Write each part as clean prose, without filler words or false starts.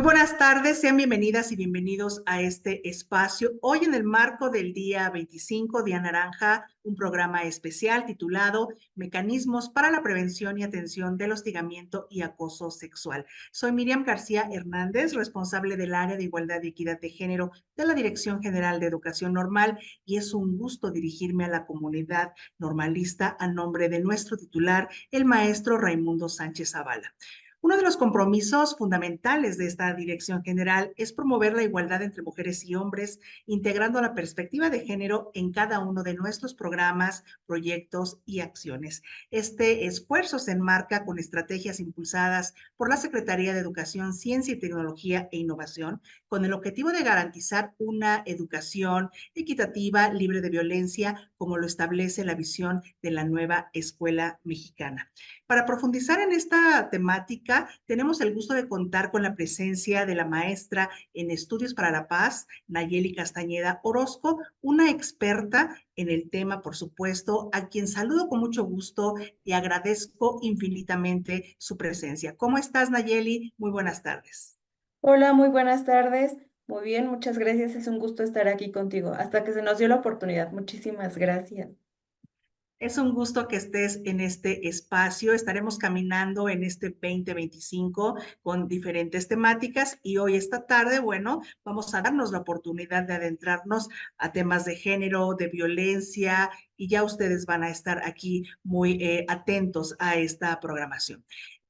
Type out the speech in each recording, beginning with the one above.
Muy buenas tardes, sean bienvenidas y bienvenidos a este espacio. Hoy en el marco del día 25, Día Naranja, un programa especial titulado Mecanismos para la prevención y atención del hostigamiento y acoso sexual. Soy Miriam García Hernández, responsable del área de Igualdad y Equidad de Género de la Dirección General de Educación Normal, y es un gusto dirigirme a la comunidad normalista a nombre de nuestro titular, el maestro Raimundo Sánchez Zavala. Uno de los compromisos fundamentales de esta dirección general es promover la igualdad entre mujeres y hombres, integrando la perspectiva de género en cada uno de nuestros programas, proyectos y acciones. Este esfuerzo se enmarca con estrategias impulsadas por la Secretaría de Educación, Ciencia y Tecnología e Innovación, con el objetivo de garantizar una educación equitativa, libre de violencia, como lo establece la visión de la nueva escuela mexicana. Para profundizar en esta temática, tenemos el gusto de contar con la presencia de la maestra en Estudios para la Paz, Nayeli Castañeda Orozco, una experta en el tema, por supuesto, a quien saludo con mucho gusto y agradezco infinitamente su presencia. ¿Cómo estás, Nayeli? Muy buenas tardes. Hola, muy buenas tardes. Muy bien, muchas gracias. Es un gusto estar aquí contigo. Hasta que se nos dio la oportunidad. Muchísimas gracias. Es un gusto que estés en este espacio. Estaremos caminando en este 2025 con diferentes temáticas y hoy esta tarde, bueno, vamos a darnos la oportunidad de adentrarnos a temas de género, de violencia, y ya ustedes van a estar aquí muy atentos a esta programación.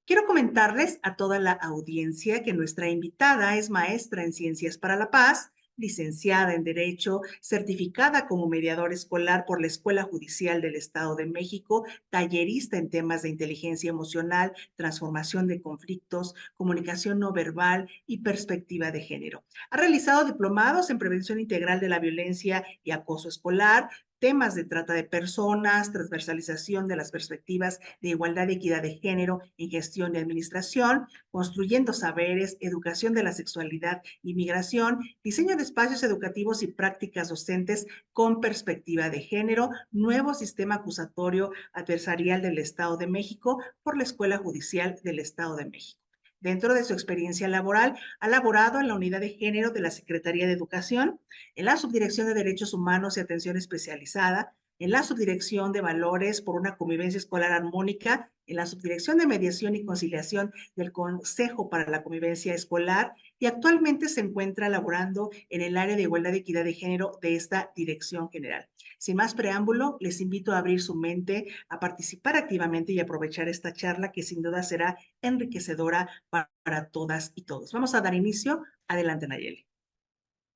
Quiero comentarles a toda la audiencia que nuestra invitada es maestra en Ciencias para la Paz, licenciada en Derecho, certificada como mediador escolar por la Escuela Judicial del Estado de México, tallerista en temas de inteligencia emocional, transformación de conflictos, comunicación no verbal y perspectiva de género. Ha realizado diplomados en prevención integral de la violencia y acoso escolar, temas de trata de personas, transversalización de las perspectivas de igualdad y equidad de género en gestión y administración, construyendo saberes, educación de la sexualidad y migración, diseño de espacios educativos y prácticas docentes con perspectiva de género, nuevo sistema acusatorio adversarial del Estado de México por la Escuela Judicial del Estado de México. Dentro de su experiencia laboral, ha laborado en la Unidad de Género de la Secretaría de Educación, en la Subdirección de Derechos Humanos y Atención Especializada, en la Subdirección de Valores por una Convivencia Escolar Armónica, en la Subdirección de Mediación y Conciliación del Consejo para la Convivencia Escolar, y actualmente se encuentra laborando en el área de igualdad y equidad de género de esta dirección general. Sin más preámbulo, les invito a abrir su mente, a participar activamente y aprovechar esta charla que sin duda será enriquecedora para todas y todos. Vamos a dar inicio. Adelante, Nayeli.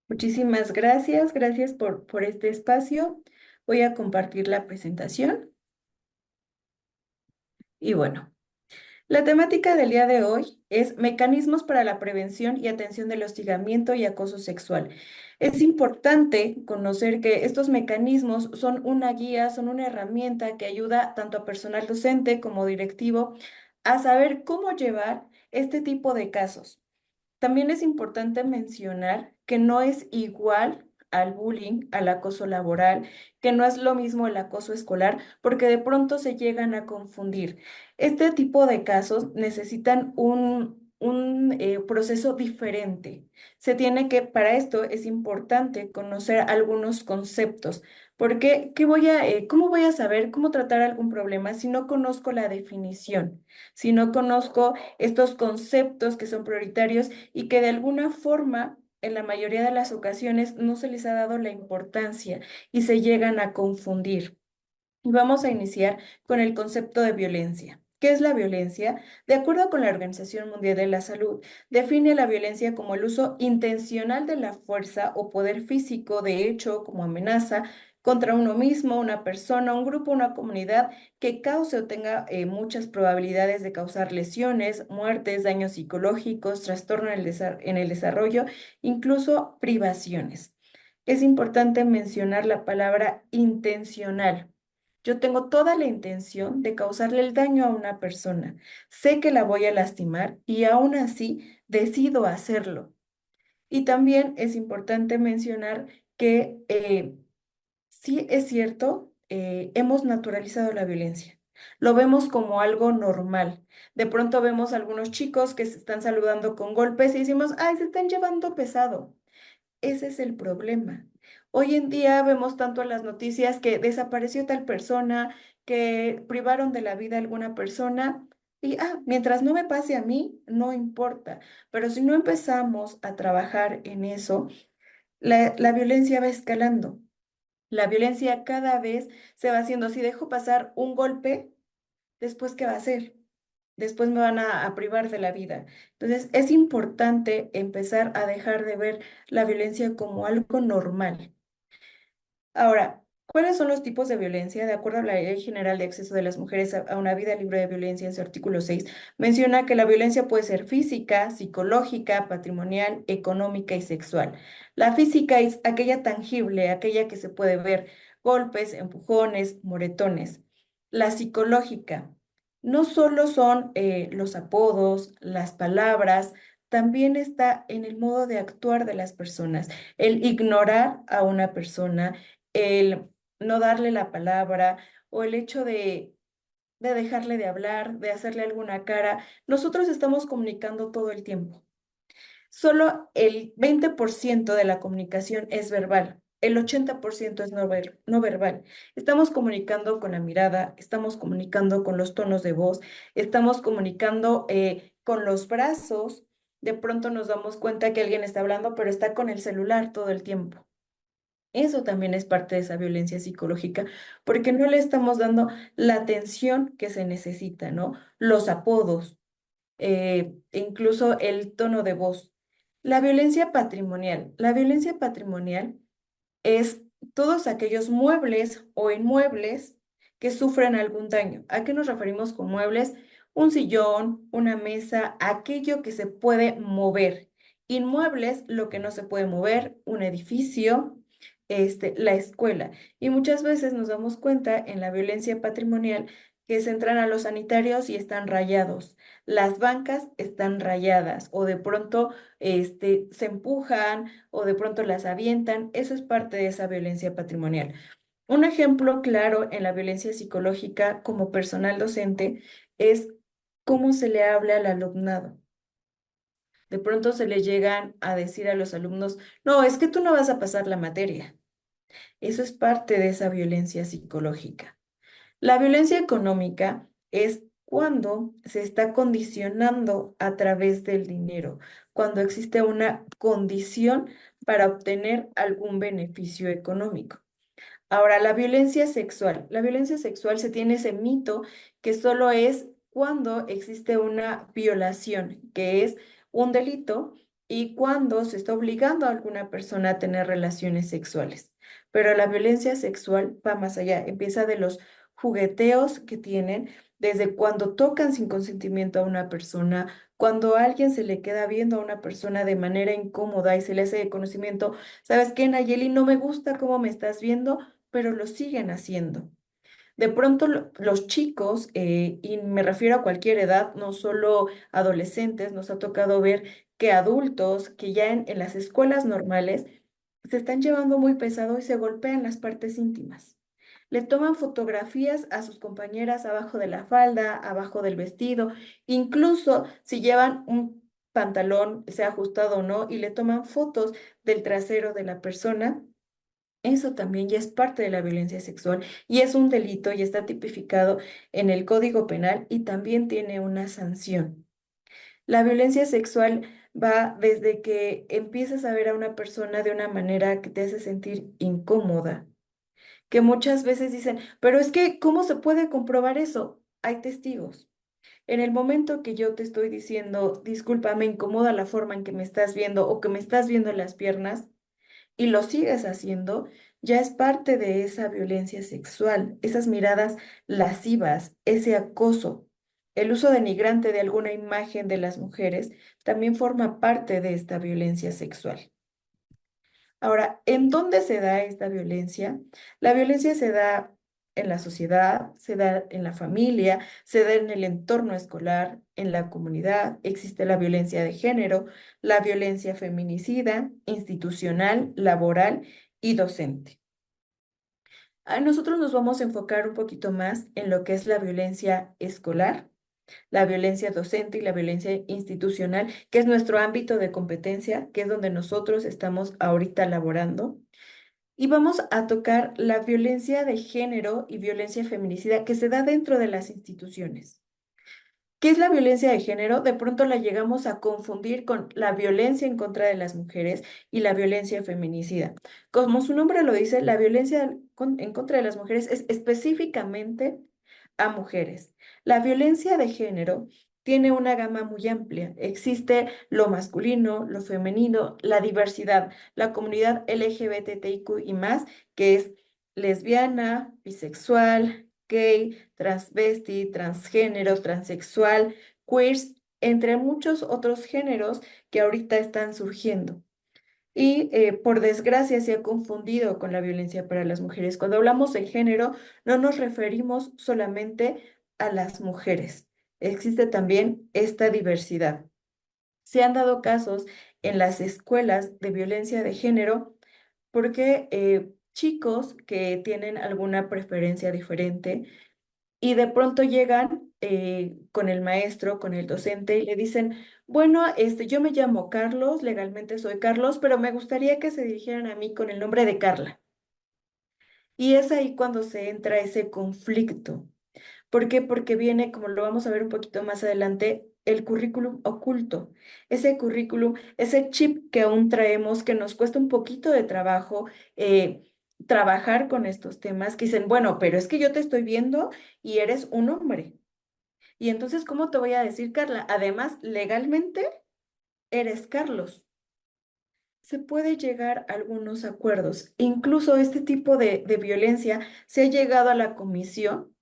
Muchísimas gracias. Gracias por este espacio. Voy a compartir la presentación. Y bueno, la temática del día de hoy es mecanismos para la prevención y atención del hostigamiento y acoso sexual. Es importante conocer que estos mecanismos son una guía, son una herramienta que ayuda tanto a personal docente como directivo a saber cómo llevar este tipo de casos. También es importante mencionar que no es igual al bullying, al acoso laboral, que no es lo mismo el acoso escolar, porque de pronto se llegan a confundir. Este tipo de casos necesitan un proceso diferente. Para esto es importante conocer algunos conceptos, porque ¿cómo voy a saber cómo tratar algún problema si no conozco la definición, si no conozco estos conceptos que son prioritarios y que de alguna forma, en la mayoría de las ocasiones, no se les ha dado la importancia y se llegan a confundir? Y vamos a iniciar con el concepto de violencia. ¿Qué es la violencia? De acuerdo con la Organización Mundial de la Salud, define la violencia como el uso intencional de la fuerza o poder físico de hecho como amenaza contra uno mismo, una persona, un grupo, una comunidad que cause o tenga muchas probabilidades de causar lesiones, muertes, daños psicológicos, trastorno en el desarrollo, incluso privaciones. Es importante mencionar la palabra intencional. Yo tengo toda la intención de causarle el daño a una persona. Sé que la voy a lastimar y aún así decido hacerlo. Y también es importante mencionar que sí es cierto, hemos naturalizado la violencia. Lo vemos como algo normal. De pronto vemos algunos chicos que se están saludando con golpes y decimos, ay, se están llevando pesado. Ese es el problema. Hoy en día vemos tanto en las noticias que desapareció tal persona, que privaron de la vida a alguna persona y, mientras no me pase a mí, no importa. Pero si no empezamos a trabajar en eso, la violencia va escalando. La violencia cada vez se va haciendo. Si dejo pasar un golpe, después, ¿qué va a hacer? Después me van a privar de la vida. Entonces, es importante empezar a dejar de ver la violencia como algo normal. Ahora, ¿cuáles son los tipos de violencia? De acuerdo a la Ley General de Acceso de las Mujeres a una vida libre de violencia, en su artículo 6, menciona que la violencia puede ser física, psicológica, patrimonial, económica y sexual. La física es aquella tangible, aquella que se puede ver, golpes, empujones, moretones. La psicológica no solo son los apodos, las palabras, también está en el modo de actuar de las personas, el ignorar a una persona, el no darle la palabra o el hecho de dejarle de hablar, de hacerle alguna cara. Nosotros estamos comunicando todo el tiempo. Solo el 20% de la comunicación es verbal. El 80% es no verbal. Estamos comunicando con la mirada, estamos comunicando con los tonos de voz, estamos comunicando con los brazos. De pronto nos damos cuenta que alguien está hablando, pero está con el celular todo el tiempo. Eso también es parte de esa violencia psicológica, porque no le estamos dando la atención que se necesita, ¿no? Los apodos, incluso el tono de voz. La violencia patrimonial. La violencia patrimonial es todos aquellos muebles o inmuebles que sufren algún daño. ¿A qué nos referimos con muebles? Un sillón, una mesa, aquello que se puede mover. Inmuebles, lo que no se puede mover, un edificio, la escuela. Y muchas veces nos damos cuenta en la violencia patrimonial que se entran a los sanitarios y están rayados. Las bancas están rayadas o de pronto se empujan o de pronto las avientan. Eso es parte de esa violencia patrimonial. Un ejemplo claro en la violencia psicológica como personal docente es cómo se le habla al alumnado. De pronto se le llegan a decir a los alumnos, no, es que tú no vas a pasar la materia. Eso es parte de esa violencia psicológica. La violencia económica es cuando se está condicionando a través del dinero, cuando existe una condición para obtener algún beneficio económico. Ahora, la violencia sexual. La violencia sexual se tiene ese mito que solo es cuando existe una violación, que es un delito, y cuando se está obligando a alguna persona a tener relaciones sexuales. Pero la violencia sexual va más allá, empieza de los jugueteos que tienen, desde cuando tocan sin consentimiento a una persona, cuando a alguien se le queda viendo a una persona de manera incómoda y se le hace de conocimiento, ¿sabes qué, Nayeli? No me gusta cómo me estás viendo, pero lo siguen haciendo. De pronto los chicos, y me refiero a cualquier edad, no solo adolescentes, nos ha tocado ver que adultos que ya en las escuelas normales se están llevando muy pesado y se golpean las partes íntimas. Le toman fotografías a sus compañeras abajo de la falda, abajo del vestido, incluso si llevan un pantalón, sea ajustado o no, y le toman fotos del trasero de la persona. Eso también ya es parte de la violencia sexual y es un delito y está tipificado en el Código Penal y también tiene una sanción. La violencia sexual va desde que empiezas a ver a una persona de una manera que te hace sentir incómoda, que muchas veces dicen, pero es que, ¿cómo se puede comprobar eso? Hay testigos. En el momento que yo te estoy diciendo, disculpa, me incomoda la forma en que me estás viendo o que me estás viendo en las piernas, y lo sigues haciendo, ya es parte de esa violencia sexual, esas miradas lascivas, ese acoso. El uso denigrante de alguna imagen de las mujeres también forma parte de esta violencia sexual. Ahora, ¿en dónde se da esta violencia? La violencia se da en la sociedad, se da en la familia, se da en el entorno escolar, en la comunidad. Existe la violencia de género, la violencia feminicida, institucional, laboral y docente. Nosotros nos vamos a enfocar un poquito más en lo que es la violencia escolar, la violencia docente y la violencia institucional, que es nuestro ámbito de competencia, que es donde nosotros estamos ahorita laborando. Y vamos a tocar la violencia de género y violencia feminicida que se da dentro de las instituciones. ¿Qué es la violencia de género? De pronto la llegamos a confundir con la violencia en contra de las mujeres y la violencia feminicida. Como su nombre lo dice, la violencia en contra de las mujeres es específicamente a mujeres. La violencia de género tiene una gama muy amplia. Existe lo masculino, lo femenino, la diversidad, la comunidad LGBTIQ y más, que es lesbiana, bisexual, gay, transvesti, transgénero, transexual, queers, entre muchos otros géneros que ahorita están surgiendo. Y por desgracia se ha confundido con la violencia para las mujeres. Cuando hablamos de género, no nos referimos solamente a las mujeres. Existe también esta diversidad. Se han dado casos en las escuelas de violencia de género porque chicos que tienen alguna preferencia diferente y de pronto llegan con el maestro, con el docente y le dicen, bueno, yo me llamo Carlos, legalmente soy Carlos, pero me gustaría que se dirigieran a mí con el nombre de Carla. Y es ahí cuando se entra ese conflicto. ¿Por qué? Porque viene, como lo vamos a ver un poquito más adelante, el currículum oculto. Ese currículum, ese chip que aún traemos, que nos cuesta un poquito de trabajo trabajar con estos temas, que dicen, bueno, pero es que yo te estoy viendo y eres un hombre. Y entonces, ¿cómo te voy a decir, Carla? Además, legalmente eres Carlos. Se puede llegar a algunos acuerdos. Incluso este tipo de violencia se ha llegado a la Comisión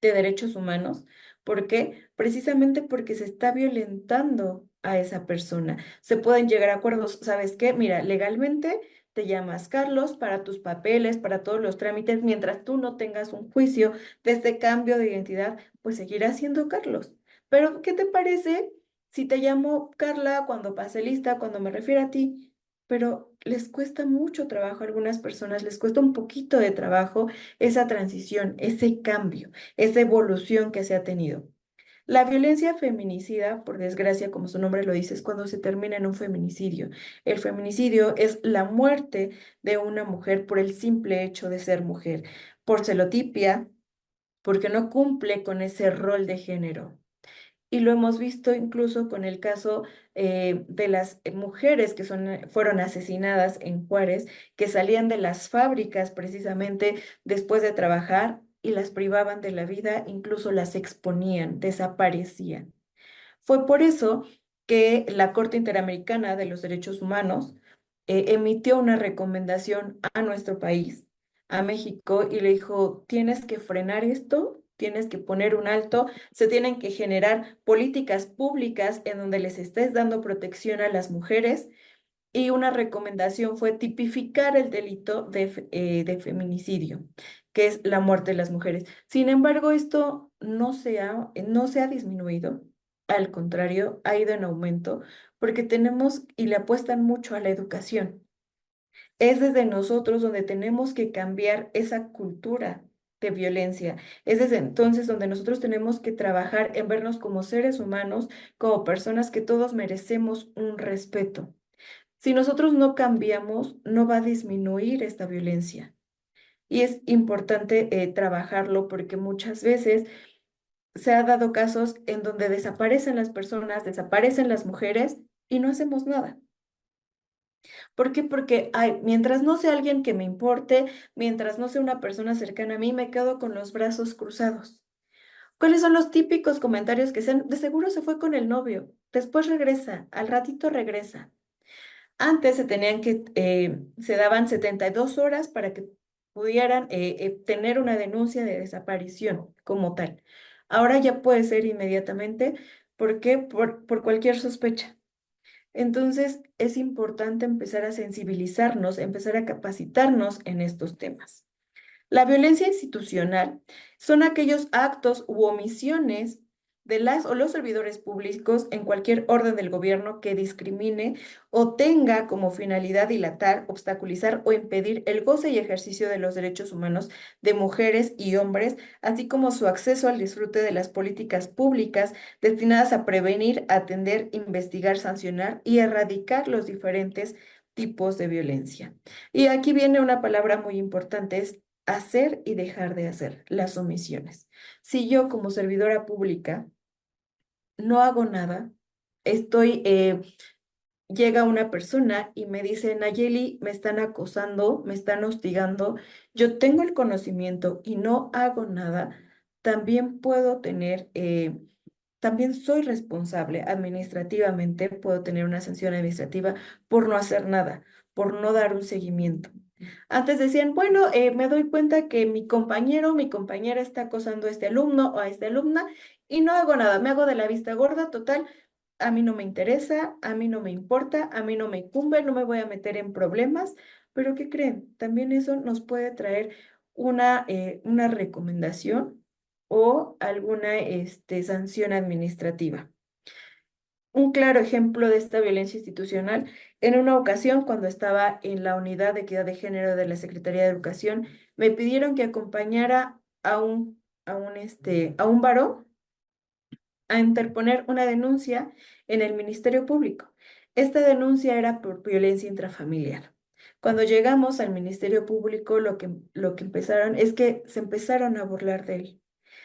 de Derechos Humanos. ¿Por qué? Precisamente porque se está violentando a esa persona. Se pueden llegar a acuerdos. ¿Sabes qué? Mira, legalmente te llamas Carlos para tus papeles, para todos los trámites, mientras tú no tengas un juicio de este cambio de identidad, pues seguirás siendo Carlos. Pero, ¿qué te parece si te llamo Carla cuando pase lista, cuando me refiero a ti? Pero les cuesta mucho trabajo a algunas personas, les cuesta un poquito de trabajo esa transición, ese cambio, esa evolución que se ha tenido. La violencia feminicida, por desgracia, como su nombre lo dice, es cuando se termina en un feminicidio. El feminicidio es la muerte de una mujer por el simple hecho de ser mujer, por celotipia, porque no cumple con ese rol de género. Y lo hemos visto incluso con el caso de las mujeres que fueron asesinadas en Juárez, que salían de las fábricas precisamente después de trabajar y las privaban de la vida, incluso las exponían, desaparecían. Fue por eso que la Corte Interamericana de los Derechos Humanos emitió una recomendación a nuestro país, a México, y le dijo, tienes que frenar esto, tienes que poner un alto, se tienen que generar políticas públicas en donde les estés dando protección a las mujeres. Y una recomendación fue tipificar el delito de feminicidio, que es la muerte de las mujeres. Sin embargo, esto no se ha disminuido, al contrario, ha ido en aumento, porque tenemos y le apuestan mucho a la educación. Es desde nosotros donde tenemos que cambiar esa cultura de violencia. Es desde entonces donde nosotros tenemos que trabajar en vernos como seres humanos, como personas que todos merecemos un respeto. Si nosotros no cambiamos, no va a disminuir esta violencia. Y es importante trabajarlo porque muchas veces se ha dado casos en donde desaparecen las personas, desaparecen las mujeres y no hacemos nada. ¿Por qué? Porque ay, mientras no sea alguien que me importe, mientras no sea una persona cercana a mí, me quedo con los brazos cruzados. ¿Cuáles son los típicos comentarios que sean? De seguro se fue con el novio, después regresa, al ratito regresa. Antes se daban 72 horas para que pudieran tener una denuncia de desaparición como tal. Ahora ya puede ser inmediatamente. ¿Por qué? Por cualquier sospecha. Entonces, es importante empezar a sensibilizarnos, empezar a capacitarnos en estos temas. La violencia institucional son aquellos actos u omisiones de las o los servidores públicos en cualquier orden del gobierno que discrimine o tenga como finalidad dilatar, obstaculizar o impedir el goce y ejercicio de los derechos humanos de mujeres y hombres, así como su acceso al disfrute de las políticas públicas destinadas a prevenir, atender, investigar, sancionar y erradicar los diferentes tipos de violencia. Y aquí viene una palabra muy importante, es hacer y dejar de hacer, las omisiones. Si yo como servidora pública no hago nada, llega una persona y me dice, Nayeli, me están acosando, me están hostigando, yo tengo el conocimiento y no hago nada, también puedo también soy responsable administrativamente, puedo tener una sanción administrativa por no hacer nada, por no dar un seguimiento. Antes decían, bueno, me doy cuenta que mi compañero, mi compañera está acosando a este alumno o a esta alumna y no hago nada, me hago de la vista gorda, total, a mí no me interesa, a mí no me importa, a mí no me incumbe, no me voy a meter en problemas, pero ¿qué creen? También eso nos puede traer una recomendación o alguna sanción administrativa. Un claro ejemplo de esta violencia institucional, en una ocasión cuando estaba en la unidad de equidad de género de la Secretaría de Educación, me pidieron que acompañara a un varón a interponer una denuncia en el Ministerio Público. Esta denuncia era por violencia intrafamiliar. Cuando llegamos al Ministerio Público, lo que empezaron es que se empezaron a burlar de él,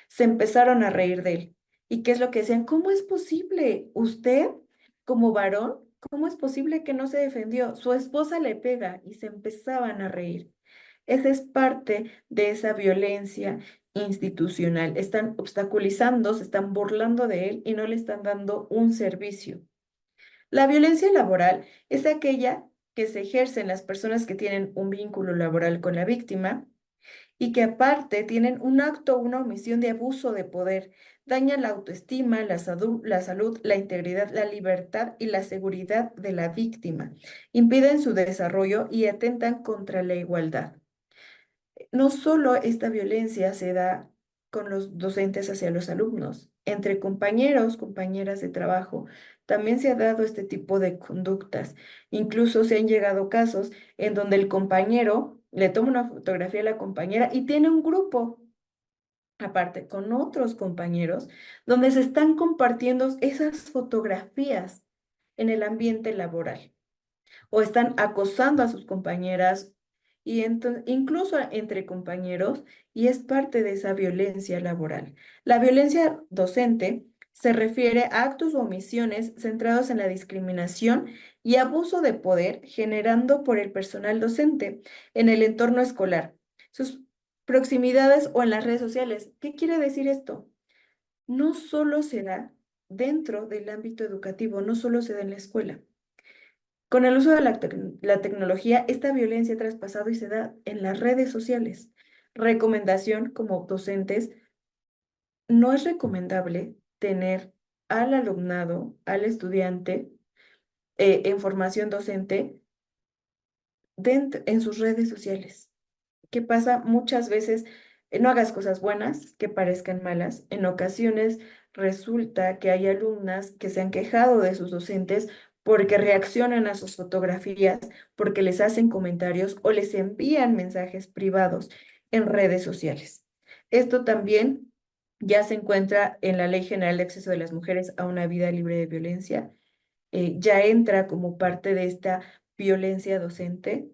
se empezaron a reír de él. ¿Y qué es lo que decían? ¿Cómo es posible? Usted, como varón, ¿cómo es posible que no se defendió? Su esposa le pega y se empezaban a reír. Esa es parte de esa violencia institucional. Están obstaculizando, se están burlando de él y no le están dando un servicio. La violencia laboral es aquella que se ejerce en las personas que tienen un vínculo laboral con la víctima y que aparte tienen un acto o una omisión de abuso de poder, dañan la autoestima, la salud, la integridad, la libertad y la seguridad de la víctima, impiden su desarrollo y atentan contra la igualdad. No solo esta violencia se da con los docentes hacia los alumnos, entre compañeros, compañeras de trabajo, también se ha dado este tipo de conductas. Incluso se han llegado casos en donde el compañero le toma una fotografía a la compañera y tiene un grupo aparte con otros compañeros donde se están compartiendo esas fotografías en el ambiente laboral o están acosando a sus compañeras y incluso entre compañeros, y es parte de esa violencia laboral. La violencia docente se refiere a actos o omisiones centrados en la discriminación y abuso de poder generando por el personal docente en el entorno escolar, sus proximidades o en las redes sociales. ¿Qué quiere decir esto? No solo se da dentro del ámbito educativo, no solo se da en la escuela. Con el uso de la tecnología, esta violencia ha traspasado y se da en las redes sociales. Recomendación como docentes, no es recomendable tener al alumnado, al estudiante, en formación docente en sus redes sociales. ¿Qué pasa? Muchas veces no hagas cosas buenas que parezcan malas. En ocasiones resulta que hay alumnas que se han quejado de sus docentes porque reaccionan a sus fotografías, porque les hacen comentarios o les envían mensajes privados en redes sociales. Esto también ya se encuentra en la Ley General de Acceso de las Mujeres a una vida libre de violencia. Ya entra como parte de esta violencia docente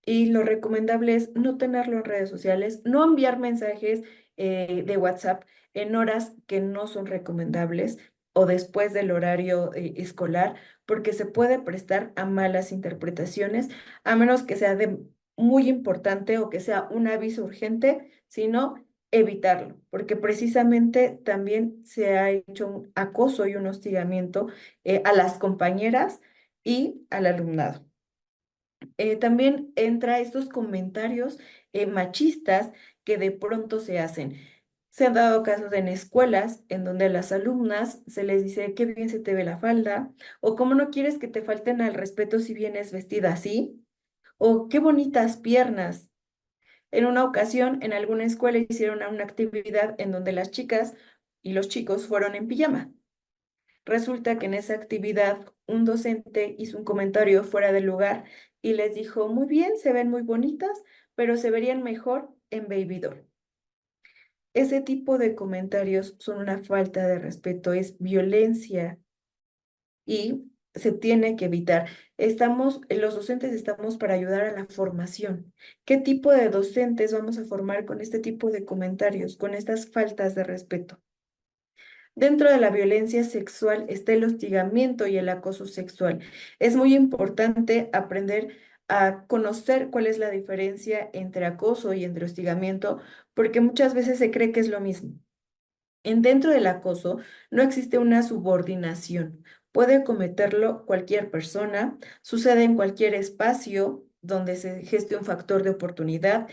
y lo recomendable es no tenerlo en redes sociales, no enviar mensajes de WhatsApp en horas que no son recomendables o después del horario escolar, porque se puede prestar a malas interpretaciones, a menos que sea muy importante o que sea un aviso urgente, sino evitarlo, porque precisamente también se ha hecho un acoso y un hostigamiento a las compañeras y al alumnado. También entra estos comentarios machistas que de pronto se hacen. Se han dado casos en escuelas en donde a las alumnas se les dice qué bien se te ve la falda, o cómo no quieres que te falten al respeto si vienes vestida así, o qué bonitas piernas. En una ocasión, en alguna escuela hicieron una actividad en donde las chicas y los chicos fueron en pijama. Resulta que en esa actividad un docente hizo un comentario fuera de lugar y les dijo, muy bien, se ven muy bonitas, pero se verían mejor en baby doll. Ese tipo de comentarios son una falta de respeto, es violencia y se tiene que evitar. Los docentes estamos para ayudar a la formación. ¿Qué tipo de docentes vamos a formar con este tipo de comentarios, con estas faltas de respeto? Dentro de la violencia sexual está el hostigamiento y el acoso sexual. Es muy importante aprender a conocer cuál es la diferencia entre acoso y entre hostigamiento, porque muchas veces se cree que es lo mismo. Dentro del acoso no existe una subordinación. Puede cometerlo cualquier persona, sucede en cualquier espacio donde se geste un factor de oportunidad.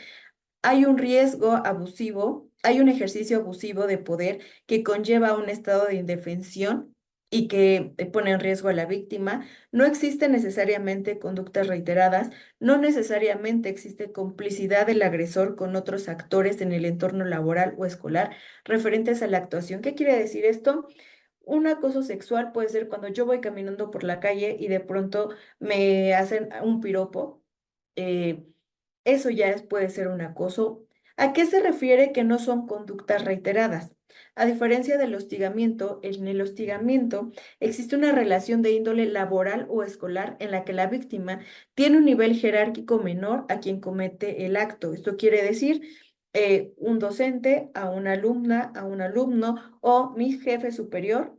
Hay un riesgo abusivo, hay un ejercicio abusivo de poder que conlleva un estado de indefensión y que pone en riesgo a la víctima. No existen necesariamente conductas reiteradas, no necesariamente existe complicidad del agresor con otros actores en el entorno laboral o escolar referentes a la actuación. ¿Qué quiere decir esto? Un acoso sexual puede ser cuando yo voy caminando por la calle y de pronto me hacen un piropo. eh, Eso puede ser un acoso. ¿A qué se refiere que no son conductas reiteradas? A diferencia del hostigamiento, en el hostigamiento existe una relación de índole laboral o escolar en la que la víctima tiene un nivel jerárquico menor a quien comete el acto. Esto quiere decir un docente a una alumna, a un alumno o mi jefe superior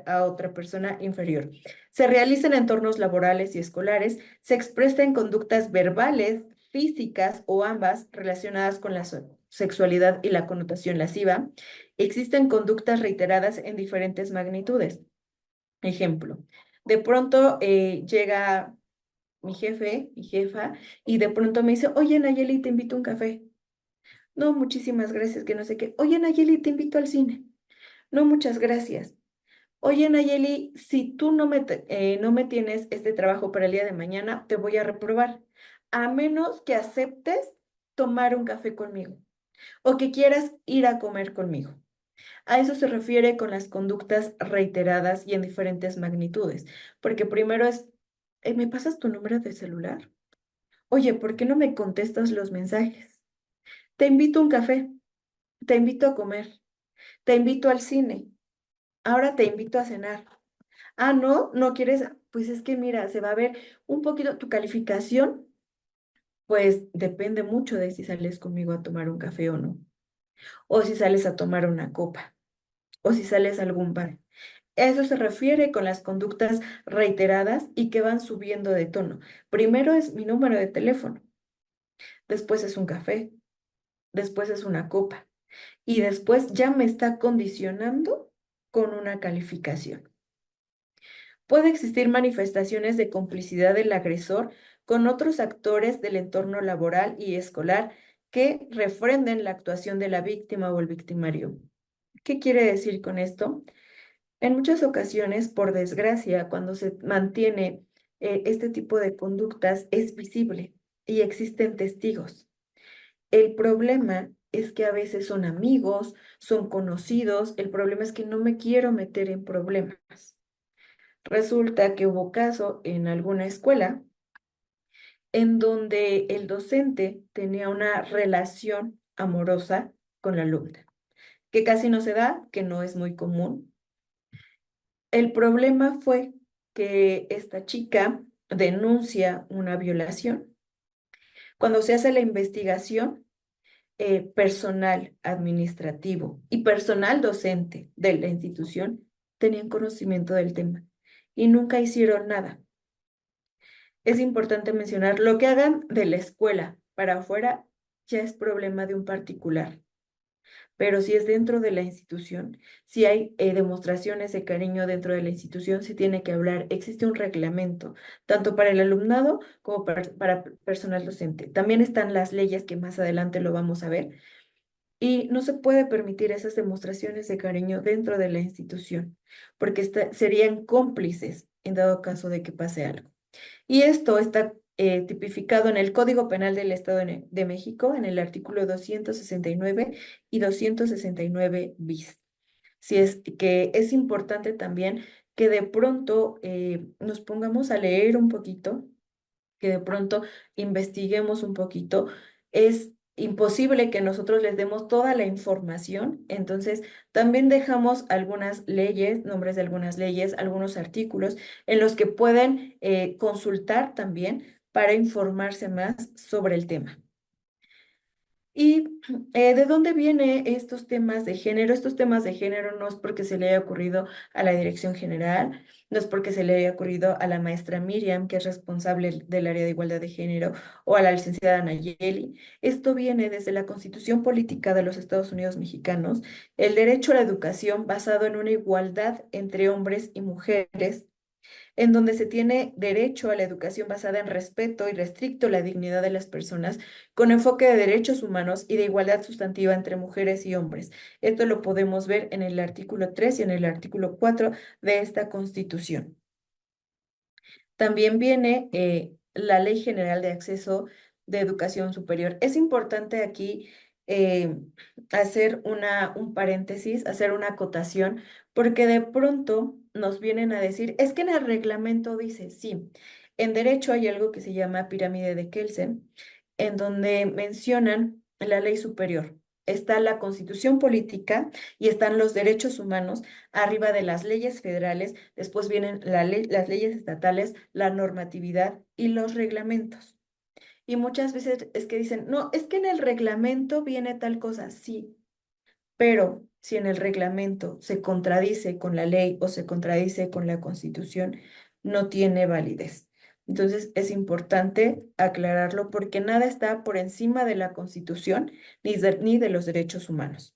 a otra persona inferior. Se realiza en entornos laborales y escolares, se expresa en conductas verbales, físicas o ambas relacionadas con la sexualidad y la connotación lasciva. Existen conductas reiteradas en diferentes magnitudes. Ejemplo, de pronto llega mi jefe, mi jefa, y de pronto me dice, oye, Nayeli, te invito a un café. No, muchísimas gracias, que no sé qué. Oye, Nayeli, te invito al cine. No, muchas gracias. Oye, Nayeli, si tú no me tienes este trabajo para el día de mañana, te voy a reprobar, a menos que aceptes tomar un café conmigo o que quieras ir a comer conmigo. A eso se refiere con las conductas reiteradas y en diferentes magnitudes, porque primero es, ¿me pasas tu número de celular? Oye, ¿por qué no me contestas los mensajes? Te invito a un café, te invito a comer, te invito al cine, ahora te invito a cenar. Ah, no, no quieres, pues es que mira, se va a ver un poquito tu calificación, pues depende mucho de si sales conmigo a tomar un café o no, o si sales a tomar una copa, o si sales a algún bar. Eso se refiere con las conductas reiteradas y que van subiendo de tono. Primero es mi número de teléfono, después es un café, después es una copa y después ya me está condicionando con una calificación. Puede existir manifestaciones de complicidad del agresor con otros actores del entorno laboral y escolar que refrenden la actuación de la víctima o el victimario. ¿Qué quiere decir con esto? En muchas ocasiones, por desgracia, cuando se mantiene este tipo de conductas, es visible y existen testigos. El problema es que a veces son amigos, son conocidos, el problema es que no me quiero meter en problemas. Resulta que hubo caso en alguna escuela en donde el docente tenía una relación amorosa con la alumna, que casi no se da, que no es muy común. El problema fue que esta chica denuncia una violación. Cuando se hace la investigación, personal administrativo y personal docente de la institución tenían conocimiento del tema y nunca hicieron nada. Es importante mencionar, lo que hagan de la escuela para afuera ya es problema de un particular, pero si es dentro de la institución, si hay demostraciones de cariño dentro de la institución, se tiene que hablar. Existe un reglamento, tanto para el alumnado como para personal docente. También están las leyes que más adelante lo vamos a ver. Y no se puede permitir esas demostraciones de cariño dentro de la institución, porque serían cómplices en dado caso de que pase algo. Y esto está tipificado en el Código Penal del Estado de México, en el artículo 269 y 269 bis. si es que es importante también que de pronto nos pongamos a leer un poquito, que de pronto investiguemos un poquito. Es imposible que nosotros les demos toda la información, entonces también dejamos algunas leyes, nombres de algunas leyes, algunos artículos en los que pueden consultar también para informarse más sobre el tema. ¿Y de dónde vienen estos temas de género? Estos temas de género no es porque se le haya ocurrido a la dirección general, no es porque se le haya ocurrido a la maestra Miriam, que es responsable del área de igualdad de género, o a la licenciada Nayeli. Esto viene desde la Constitución Política de los Estados Unidos Mexicanos, el derecho a la educación basado en una igualdad entre hombres y mujeres en donde se tiene derecho a la educación basada en respeto y restricto la dignidad de las personas, con enfoque de derechos humanos y de igualdad sustantiva entre mujeres y hombres. Esto lo podemos ver en el artículo 3 y en el artículo 4 de esta Constitución. También viene la Ley General de Acceso de Educación Superior. Es importante aquí eh, hacer un paréntesis, hacer una acotación, porque de pronto nos vienen a decir, es que en el reglamento dice, sí, en derecho hay algo que se llama pirámide de Kelsen, en donde mencionan la ley superior. Está la Constitución política y están los derechos humanos arriba de las leyes federales, después vienen las leyes estatales, la normatividad y los reglamentos. Y muchas veces es que dicen, no, es que en el reglamento viene tal cosa, sí, pero si en el reglamento se contradice con la ley o se contradice con la Constitución, no tiene validez. Entonces es importante aclararlo porque nada está por encima de la Constitución ni de los derechos humanos.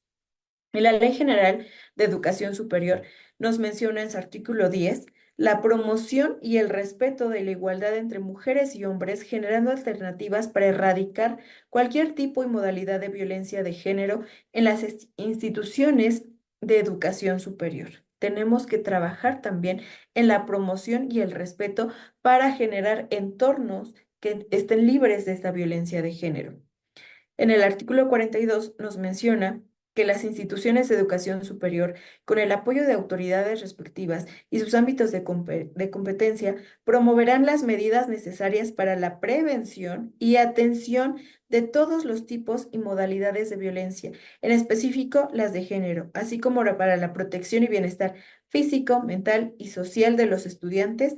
Y la Ley General de Educación Superior nos menciona en su artículo 10 la promoción y el respeto de la igualdad entre mujeres y hombres, generando alternativas para erradicar cualquier tipo y modalidad de violencia de género en las instituciones de educación superior. Tenemos que trabajar también en la promoción y el respeto para generar entornos que estén libres de esta violencia de género. En el artículo 42 nos menciona que las instituciones de educación superior, con el apoyo de autoridades respectivas y sus ámbitos de competencia, promoverán las medidas necesarias para la prevención y atención de todos los tipos y modalidades de violencia, en específico las de género, así como para la protección y bienestar físico, mental y social de los estudiantes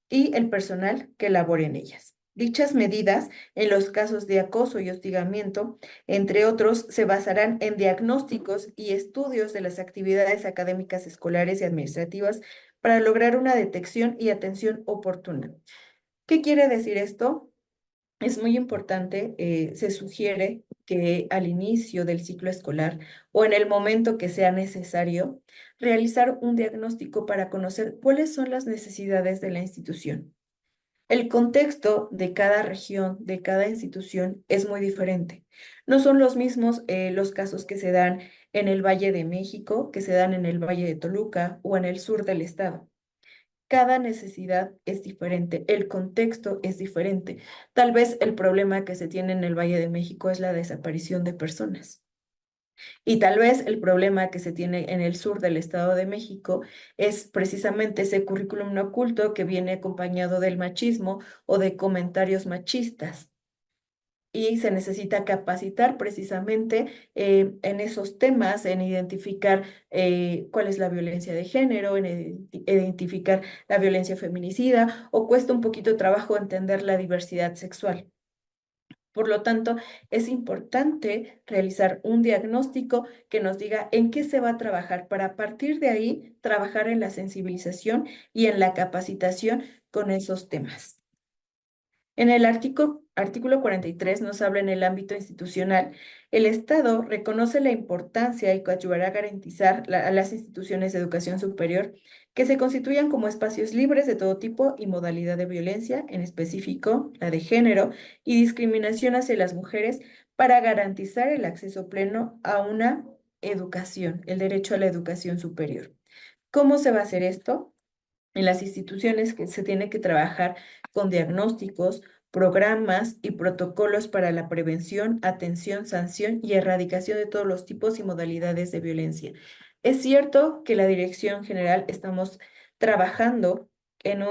y el personal que labore en ellas. Dichas medidas en los casos de acoso y hostigamiento, entre otros, se basarán en diagnósticos y estudios de las actividades académicas escolares y administrativas para lograr una detección y atención oportuna. ¿Qué quiere decir esto? Es muy importante, se sugiere que al inicio del ciclo escolar o en el momento que sea necesario, realizar un diagnóstico para conocer cuáles son las necesidades de la institución. El contexto de cada región, de cada institución es muy diferente. No son los mismos los casos que se dan en el Valle de México, que se dan en el Valle de Toluca o en el sur del estado. Cada necesidad es diferente, el contexto es diferente. Tal vez el problema que se tiene en el Valle de México es la desaparición de personas. Y tal vez el problema que se tiene en el sur del Estado de México es precisamente ese currículum no oculto que viene acompañado del machismo o de comentarios machistas. Y se necesita capacitar precisamente en esos temas, en identificar cuál es la violencia de género, en identificar la violencia feminicida, o cuesta un poquito trabajo entender la diversidad sexual. Por lo tanto, es importante realizar un diagnóstico que nos diga en qué se va a trabajar para a partir de ahí trabajar en la sensibilización y en la capacitación con esos temas. En el artículo 43 nos habla en el ámbito institucional. El Estado reconoce la importancia y coadyuvará a garantizar a las instituciones de educación superior que se constituyan como espacios libres de todo tipo y modalidad de violencia, en específico la de género y discriminación hacia las mujeres, para garantizar el acceso pleno a una educación, el derecho a la educación superior. ¿Cómo se va a hacer esto? En las instituciones que se tiene que trabajar con diagnósticos, programas y protocolos para la prevención, atención, sanción y erradicación de todos los tipos y modalidades de violencia. Es cierto que la Dirección General estamos trabajando en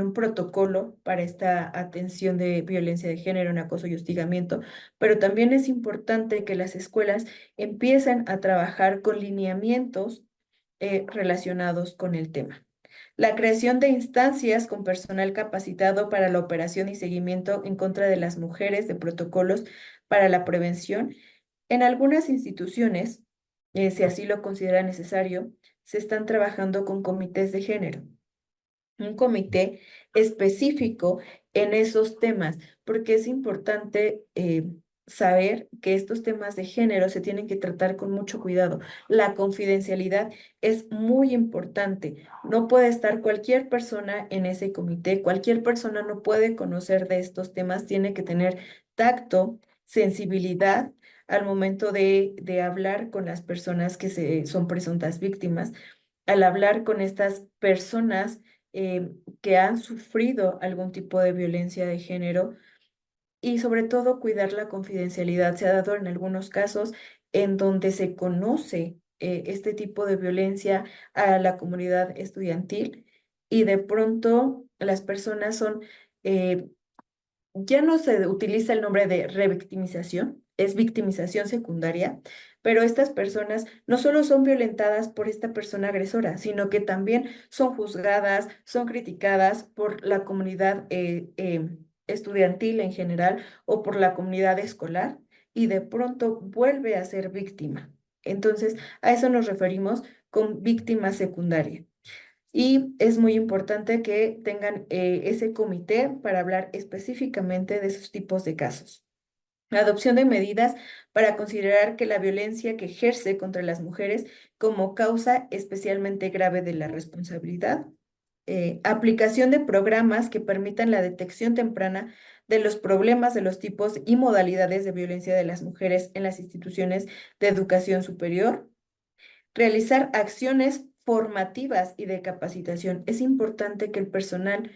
un protocolo para esta atención de violencia de género, en acoso y hostigamiento, pero también es importante que las escuelas empiecen a trabajar con lineamientos relacionados con el tema. La creación de instancias con personal capacitado para la operación y seguimiento en contra de las mujeres de protocolos para la prevención. En algunas instituciones, si así lo considera necesario, se están trabajando con comités de género, un comité específico en esos temas, porque es importante saber que estos temas de género se tienen que tratar con mucho cuidado. La confidencialidad es muy importante. No puede estar cualquier persona en ese comité, cualquier persona no puede conocer de estos temas, tiene que tener tacto, sensibilidad al momento de hablar con las personas que son presuntas víctimas, al hablar con estas personas que han sufrido algún tipo de violencia de género y sobre todo cuidar la confidencialidad. Se ha dado en algunos casos en donde se conoce este tipo de violencia a la comunidad estudiantil y de pronto las personas son eh, ya no se utiliza el nombre de revictimización, es victimización secundaria, pero estas personas no solo son violentadas por esta persona agresora, sino que también son juzgadas, son criticadas por la comunidad estudiantil en general o por la comunidad escolar y de pronto vuelve a ser víctima. Entonces, a eso nos referimos con víctima secundaria. Y es muy importante que tengan ese comité para hablar específicamente de esos tipos de casos. La adopción de medidas para considerar que la violencia que ejerce contra las mujeres como causa especialmente grave de la responsabilidad. Aplicación de programas que permitan la detección temprana de los problemas de los tipos y modalidades de violencia de las mujeres en las instituciones de educación superior. Realizar acciones formativas y de capacitación. Es importante que el personal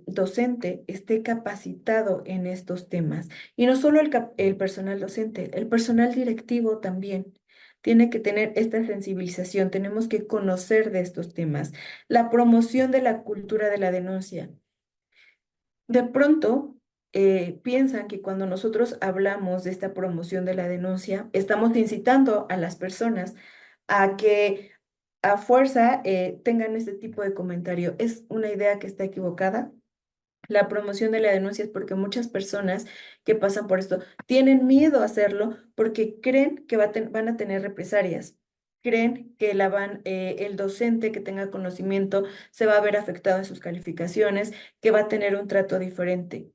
docente esté capacitado en estos temas. Y no solo el personal docente, el personal directivo también. Tiene que tener esta sensibilización, tenemos que conocer de estos temas. La promoción de la cultura de la denuncia. De pronto, piensan que cuando nosotros hablamos de esta promoción de la denuncia, estamos incitando a las personas a que a fuerza tengan este tipo de comentario. Es una idea que está equivocada. La promoción de la denuncia es porque muchas personas que pasan por esto tienen miedo a hacerlo porque creen que van a tener represalias. Creen que el docente que tenga conocimiento se va a ver afectado en sus calificaciones, que va a tener un trato diferente.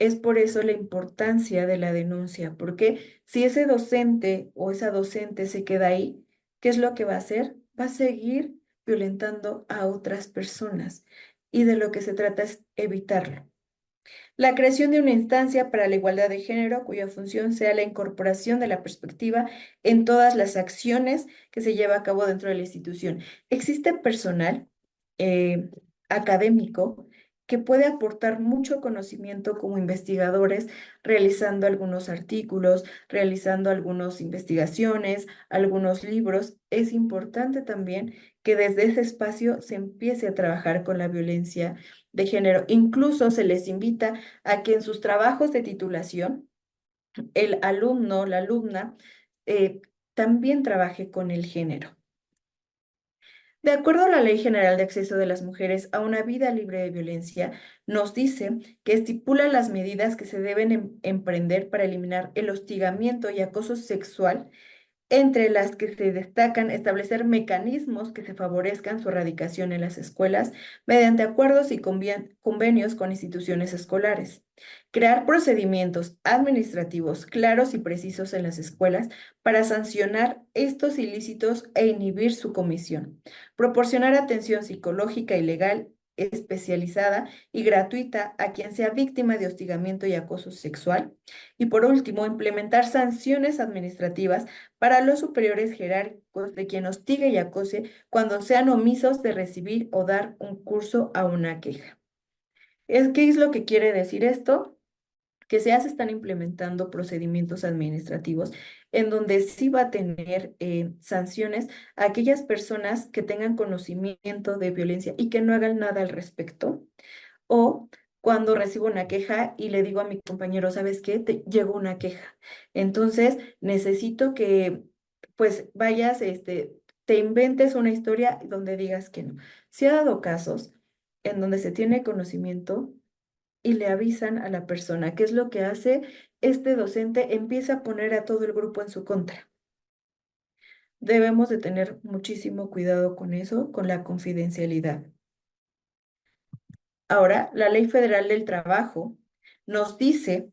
Es por eso la importancia de la denuncia, porque si ese docente o esa docente se queda ahí, ¿qué es lo que va a hacer? Va a seguir violentando a otras personas y de lo que se trata es evitarlo. La creación de una instancia para la igualdad de género cuya función sea la incorporación de la perspectiva en todas las acciones que se lleva a cabo dentro de la institución. Existe personal eh, académico que puede aportar mucho conocimiento como investigadores, realizando algunos artículos, realizando algunas investigaciones, algunos libros. Es importante también que desde ese espacio se empiece a trabajar con la violencia de género. Incluso se les invita a que en sus trabajos de titulación, el alumno, la alumna, eh, también trabaje con el género. De acuerdo a la Ley General de Acceso de las Mujeres a una vida libre de violencia, nos dice que estipula las medidas que se deben emprender para eliminar el hostigamiento y acoso sexual, entre las que se destacan establecer mecanismos que se favorezcan su erradicación en las escuelas mediante acuerdos y convenios con instituciones escolares. Crear procedimientos administrativos claros y precisos en las escuelas para sancionar estos ilícitos e inhibir su comisión. Proporcionar atención psicológica y legal especializada y gratuita a quien sea víctima de hostigamiento y acoso sexual. Y por último, implementar sanciones administrativas para los superiores jerárquicos de quien hostigue y acose cuando sean omisos de recibir o dar un curso a una queja. ¿Qué es lo que quiere decir esto? que ya se están implementando procedimientos administrativos en donde sí va a tener sanciones a aquellas personas que tengan conocimiento de violencia y que no hagan nada al respecto. O cuando recibo una queja y le digo a mi compañero, ¿sabes qué? Te llegó una queja. Entonces, necesito que pues vayas, te inventes una historia donde digas que no. Se ha dado casos en donde se tiene conocimiento y le avisan a la persona. ¿Qué es lo que hace? Este docente empieza a poner a todo el grupo en su contra. Debemos de tener muchísimo cuidado con eso, con la confidencialidad. Ahora, la Ley Federal del Trabajo nos dice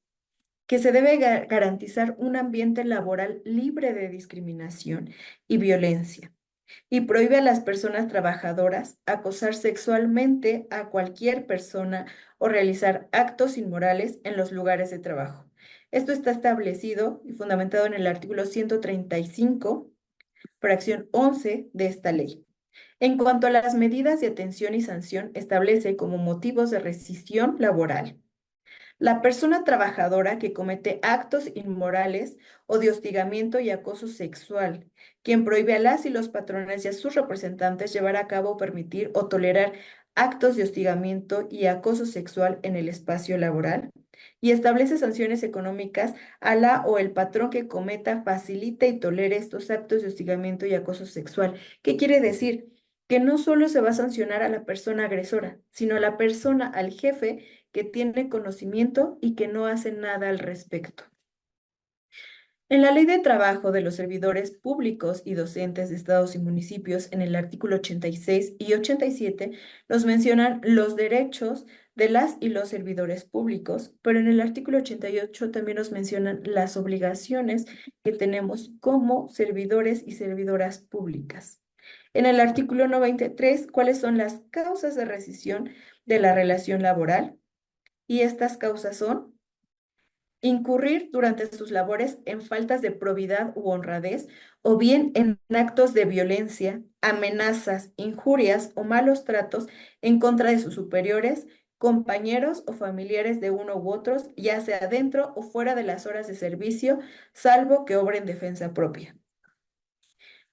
que se debe garantizar un ambiente laboral libre de discriminación y violencia y prohíbe a las personas trabajadoras acosar sexualmente a cualquier persona o realizar actos inmorales en los lugares de trabajo. Esto está establecido y fundamentado en el artículo 135, fracción 11 de esta ley. En cuanto a las medidas de atención y sanción, establece como motivos de rescisión laboral la persona trabajadora que comete actos inmorales o de hostigamiento y acoso sexual, quien prohíbe a las y los patrones y a sus representantes llevar a cabo, permitir o tolerar actos de hostigamiento y acoso sexual en el espacio laboral, y establece sanciones económicas a la o el patrón que cometa, facilite y tolere estos actos de hostigamiento y acoso sexual. ¿Qué quiere decir? Que no solo se va a sancionar a la persona agresora, sino a la persona, al jefe, que tiene conocimiento y que no hace nada al respecto. En la Ley de Trabajo de los Servidores Públicos y Docentes de Estados y Municipios, en el artículo 86 y 87, nos mencionan los derechos de las y los servidores públicos, pero en el artículo 88 también nos mencionan las obligaciones que tenemos como servidores y servidoras públicas. En el artículo 93, ¿cuáles son las causas de rescisión de la relación laboral? Y estas causas son incurrir durante sus labores en faltas de probidad u honradez, o bien en actos de violencia, amenazas, injurias o malos tratos en contra de sus superiores, compañeros o familiares de uno u otros, ya sea dentro o fuera de las horas de servicio, salvo que obren en defensa propia.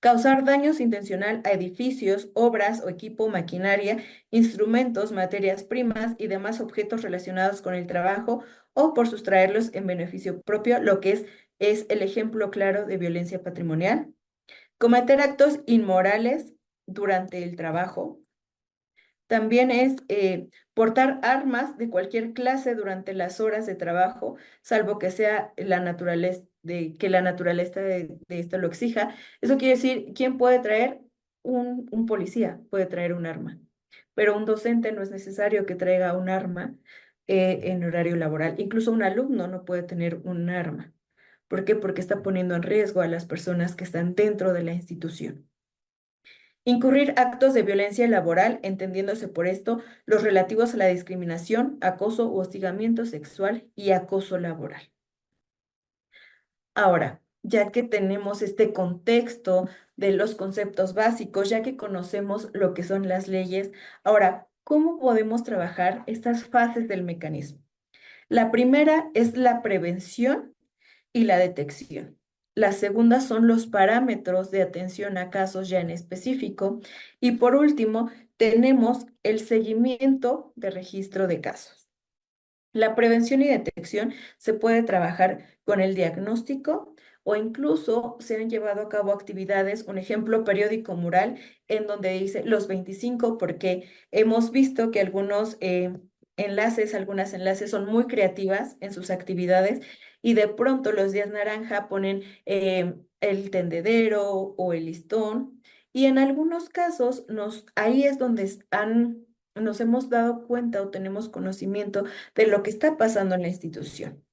Causar daños intencional a edificios, obras o equipo, maquinaria, instrumentos, materias primas y demás objetos relacionados con el trabajo o por sustraerlos en beneficio propio, lo que es el ejemplo claro de violencia patrimonial. Cometer actos inmorales durante el trabajo. También es portar armas de cualquier clase durante las horas de trabajo, salvo que sea la naturaleza que la naturaleza de esto lo exija. Eso quiere decir, ¿quién puede traer? Un policía puede traer un arma, pero un docente no es necesario que traiga un arma en horario laboral. Incluso un alumno no puede tener un arma. ¿Por qué? Porque está poniendo en riesgo a las personas que están dentro de la institución. Incurrir actos de violencia laboral, entendiéndose por esto los relativos a la discriminación, acoso u hostigamiento sexual y acoso laboral. Ahora, ya que tenemos este contexto de los conceptos básicos, ya que conocemos lo que son las leyes, ahora, ¿cómo podemos trabajar estas fases del mecanismo? La primera es la prevención y la detección. La segunda son los parámetros de atención a casos ya en específico. Y por último, tenemos el seguimiento de registro de casos. La prevención y detección se puede trabajar con el diagnóstico o incluso se han llevado a cabo actividades, un ejemplo, periódico mural, en donde dice los 25, porque hemos visto que algunas enlaces son muy creativas en sus actividades y de pronto los días naranja ponen el tendedero o el listón y en algunos casos ahí es donde nos hemos dado cuenta o tenemos conocimiento de lo que está pasando en la institución.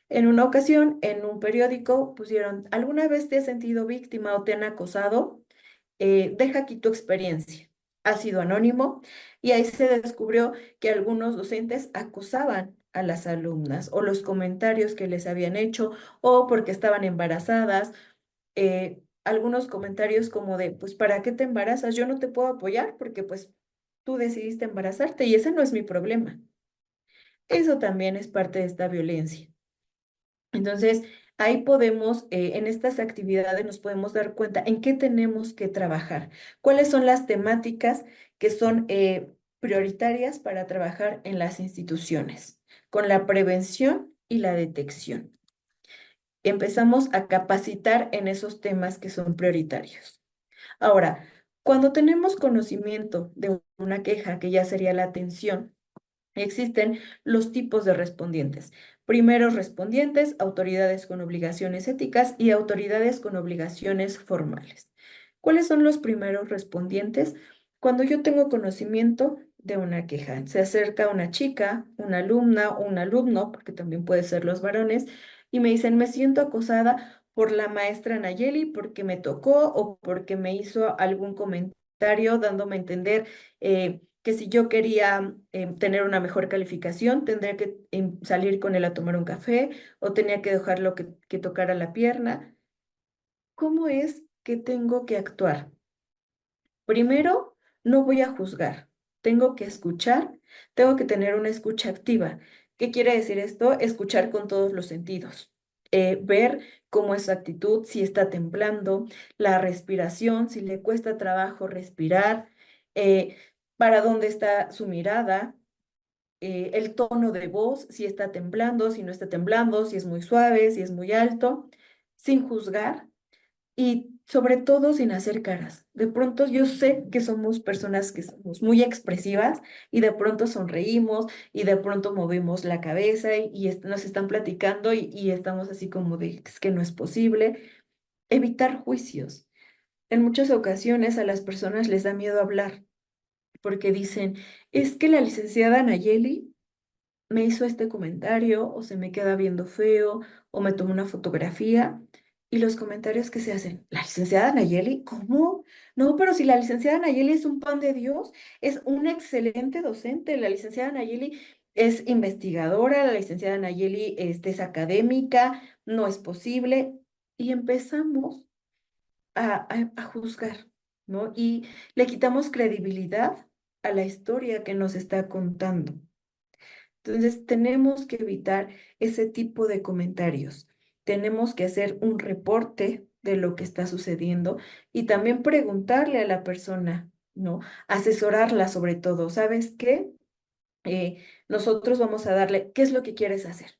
En una ocasión, en un periódico pusieron, ¿alguna vez te has sentido víctima o te han acosado? Deja aquí tu experiencia. Ha sido anónimo y ahí se descubrió que algunos docentes acosaban a las alumnas o los comentarios que les habían hecho o porque estaban embarazadas. Algunos comentarios como de, pues, ¿para qué te embarazas? Yo no te puedo apoyar porque pues tú decidiste embarazarte y ese no es mi problema. Eso también es parte de esta violencia. Entonces, ahí podemos, en estas actividades nos podemos dar cuenta en qué tenemos que trabajar, cuáles son las temáticas que son prioritarias para trabajar en las instituciones, con la prevención y la detección. Empezamos a capacitar en esos temas que son prioritarios. Ahora, cuando tenemos conocimiento de una queja, que ya sería la atención, existen los tipos de respondientes. Primeros respondientes, autoridades con obligaciones éticas y autoridades con obligaciones formales. ¿Cuáles son los primeros respondientes? Cuando yo tengo conocimiento de una queja, se acerca una chica, una alumna o un alumno, porque también puede ser los varones, y me dicen, me siento acosada por la maestra Nayeli porque me tocó o porque me hizo algún comentario dándome a entender que si yo quería tener una mejor calificación, tendría que salir con él a tomar un café o tenía que dejarlo que tocara la pierna. ¿Cómo es que tengo que actuar? Primero, no voy a juzgar, tengo que escuchar, tengo que tener una escucha activa. ¿Qué quiere decir esto? Escuchar con todos los sentidos. Ver cómo es su actitud, si está temblando, la respiración, si le cuesta trabajo respirar, eh, para dónde está su mirada, el tono de voz, si está temblando, si no está temblando, si es muy suave, si es muy alto, sin juzgar y sobre todo sin hacer caras. De pronto yo sé que somos personas que somos muy expresivas y de pronto sonreímos y de pronto movemos la cabeza nos están platicando y estamos así como de es que no es posible. Evitar juicios. En muchas ocasiones a las personas les da miedo hablar porque dicen, es que la licenciada Nayeli me hizo este comentario o se me queda viendo feo o me tomó una fotografía y los comentarios que se hacen, la licenciada Nayeli, ¿cómo? No, pero si la licenciada Nayeli es un pan de Dios, es una excelente docente, la licenciada Nayeli es investigadora, la licenciada Nayeli es académica, no es posible. Y empezamos a juzgar, ¿no? Y le quitamos credibilidad a la historia que nos está contando. Entonces, tenemos que evitar ese tipo de comentarios. Tenemos que hacer un reporte de lo que está sucediendo y también preguntarle a la persona, ¿no? Asesorarla sobre todo. ¿Sabes qué? Nosotros vamos a darle, ¿qué es lo que quieres hacer?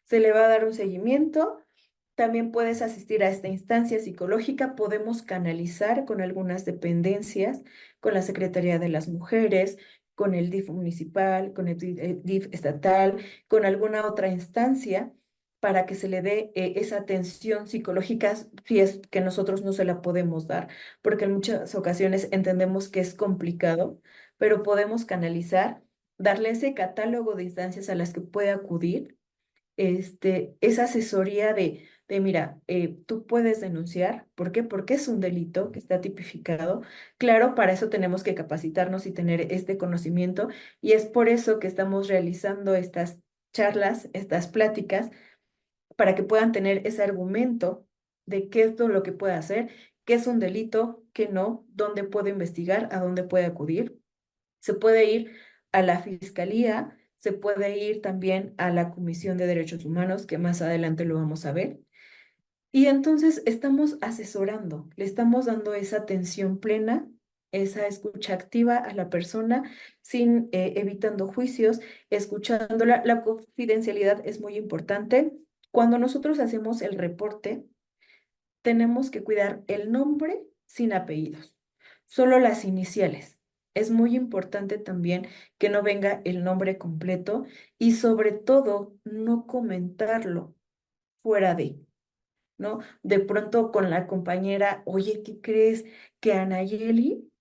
Se le va a dar un seguimiento. También puedes asistir a esta instancia psicológica. Podemos canalizar con algunas dependencias, con la Secretaría de las Mujeres, con el DIF municipal, con el DIF estatal, con alguna otra instancia para que se le dé esa atención psicológica si es que nosotros no se la podemos dar, porque en muchas ocasiones entendemos que es complicado, pero podemos canalizar, darle ese catálogo de instancias a las que puede acudir esa asesoría mira, tú puedes denunciar. ¿Por qué? Porque es un delito que está tipificado. Claro, para eso tenemos que capacitarnos y tener este conocimiento y es por eso que estamos realizando estas charlas, estas pláticas, para que puedan tener ese argumento de qué es todo lo que puede hacer, qué es un delito, qué no, dónde puede investigar, a dónde puede acudir. Se puede ir a la fiscalía, se puede ir también a la Comisión de Derechos Humanos, que más adelante lo vamos a ver. Y entonces estamos asesorando, le estamos dando esa atención plena, esa escucha activa a la persona, sin evitando juicios, escuchándola. La confidencialidad es muy importante. Cuando nosotros hacemos el reporte, tenemos que cuidar el nombre sin apellidos, solo las iniciales. Es muy importante también que no venga el nombre completo y sobre todo no comentarlo fuera de, ¿no? De pronto con la compañera, oye, ¿qué crees que Anayeli,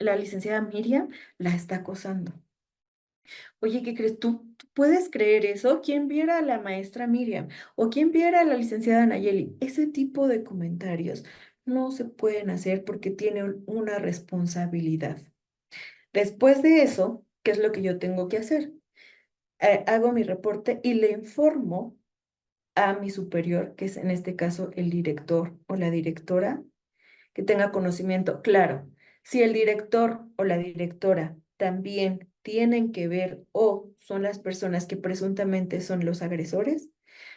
la licenciada Miriam, la está acosando? Oye, ¿qué crees? ¿Tú puedes creer eso? ¿Quién viera a la maestra Miriam? ¿O quién viera a la licenciada Nayeli? Ese tipo de comentarios no se pueden hacer porque tienen una responsabilidad. Después de eso, ¿qué es lo que yo tengo que hacer? Hago mi reporte y le informo a mi superior, que es en este caso el director o la directora, que tenga conocimiento. Claro, si el director o la directora también tienen que ver o son las personas que presuntamente son los agresores,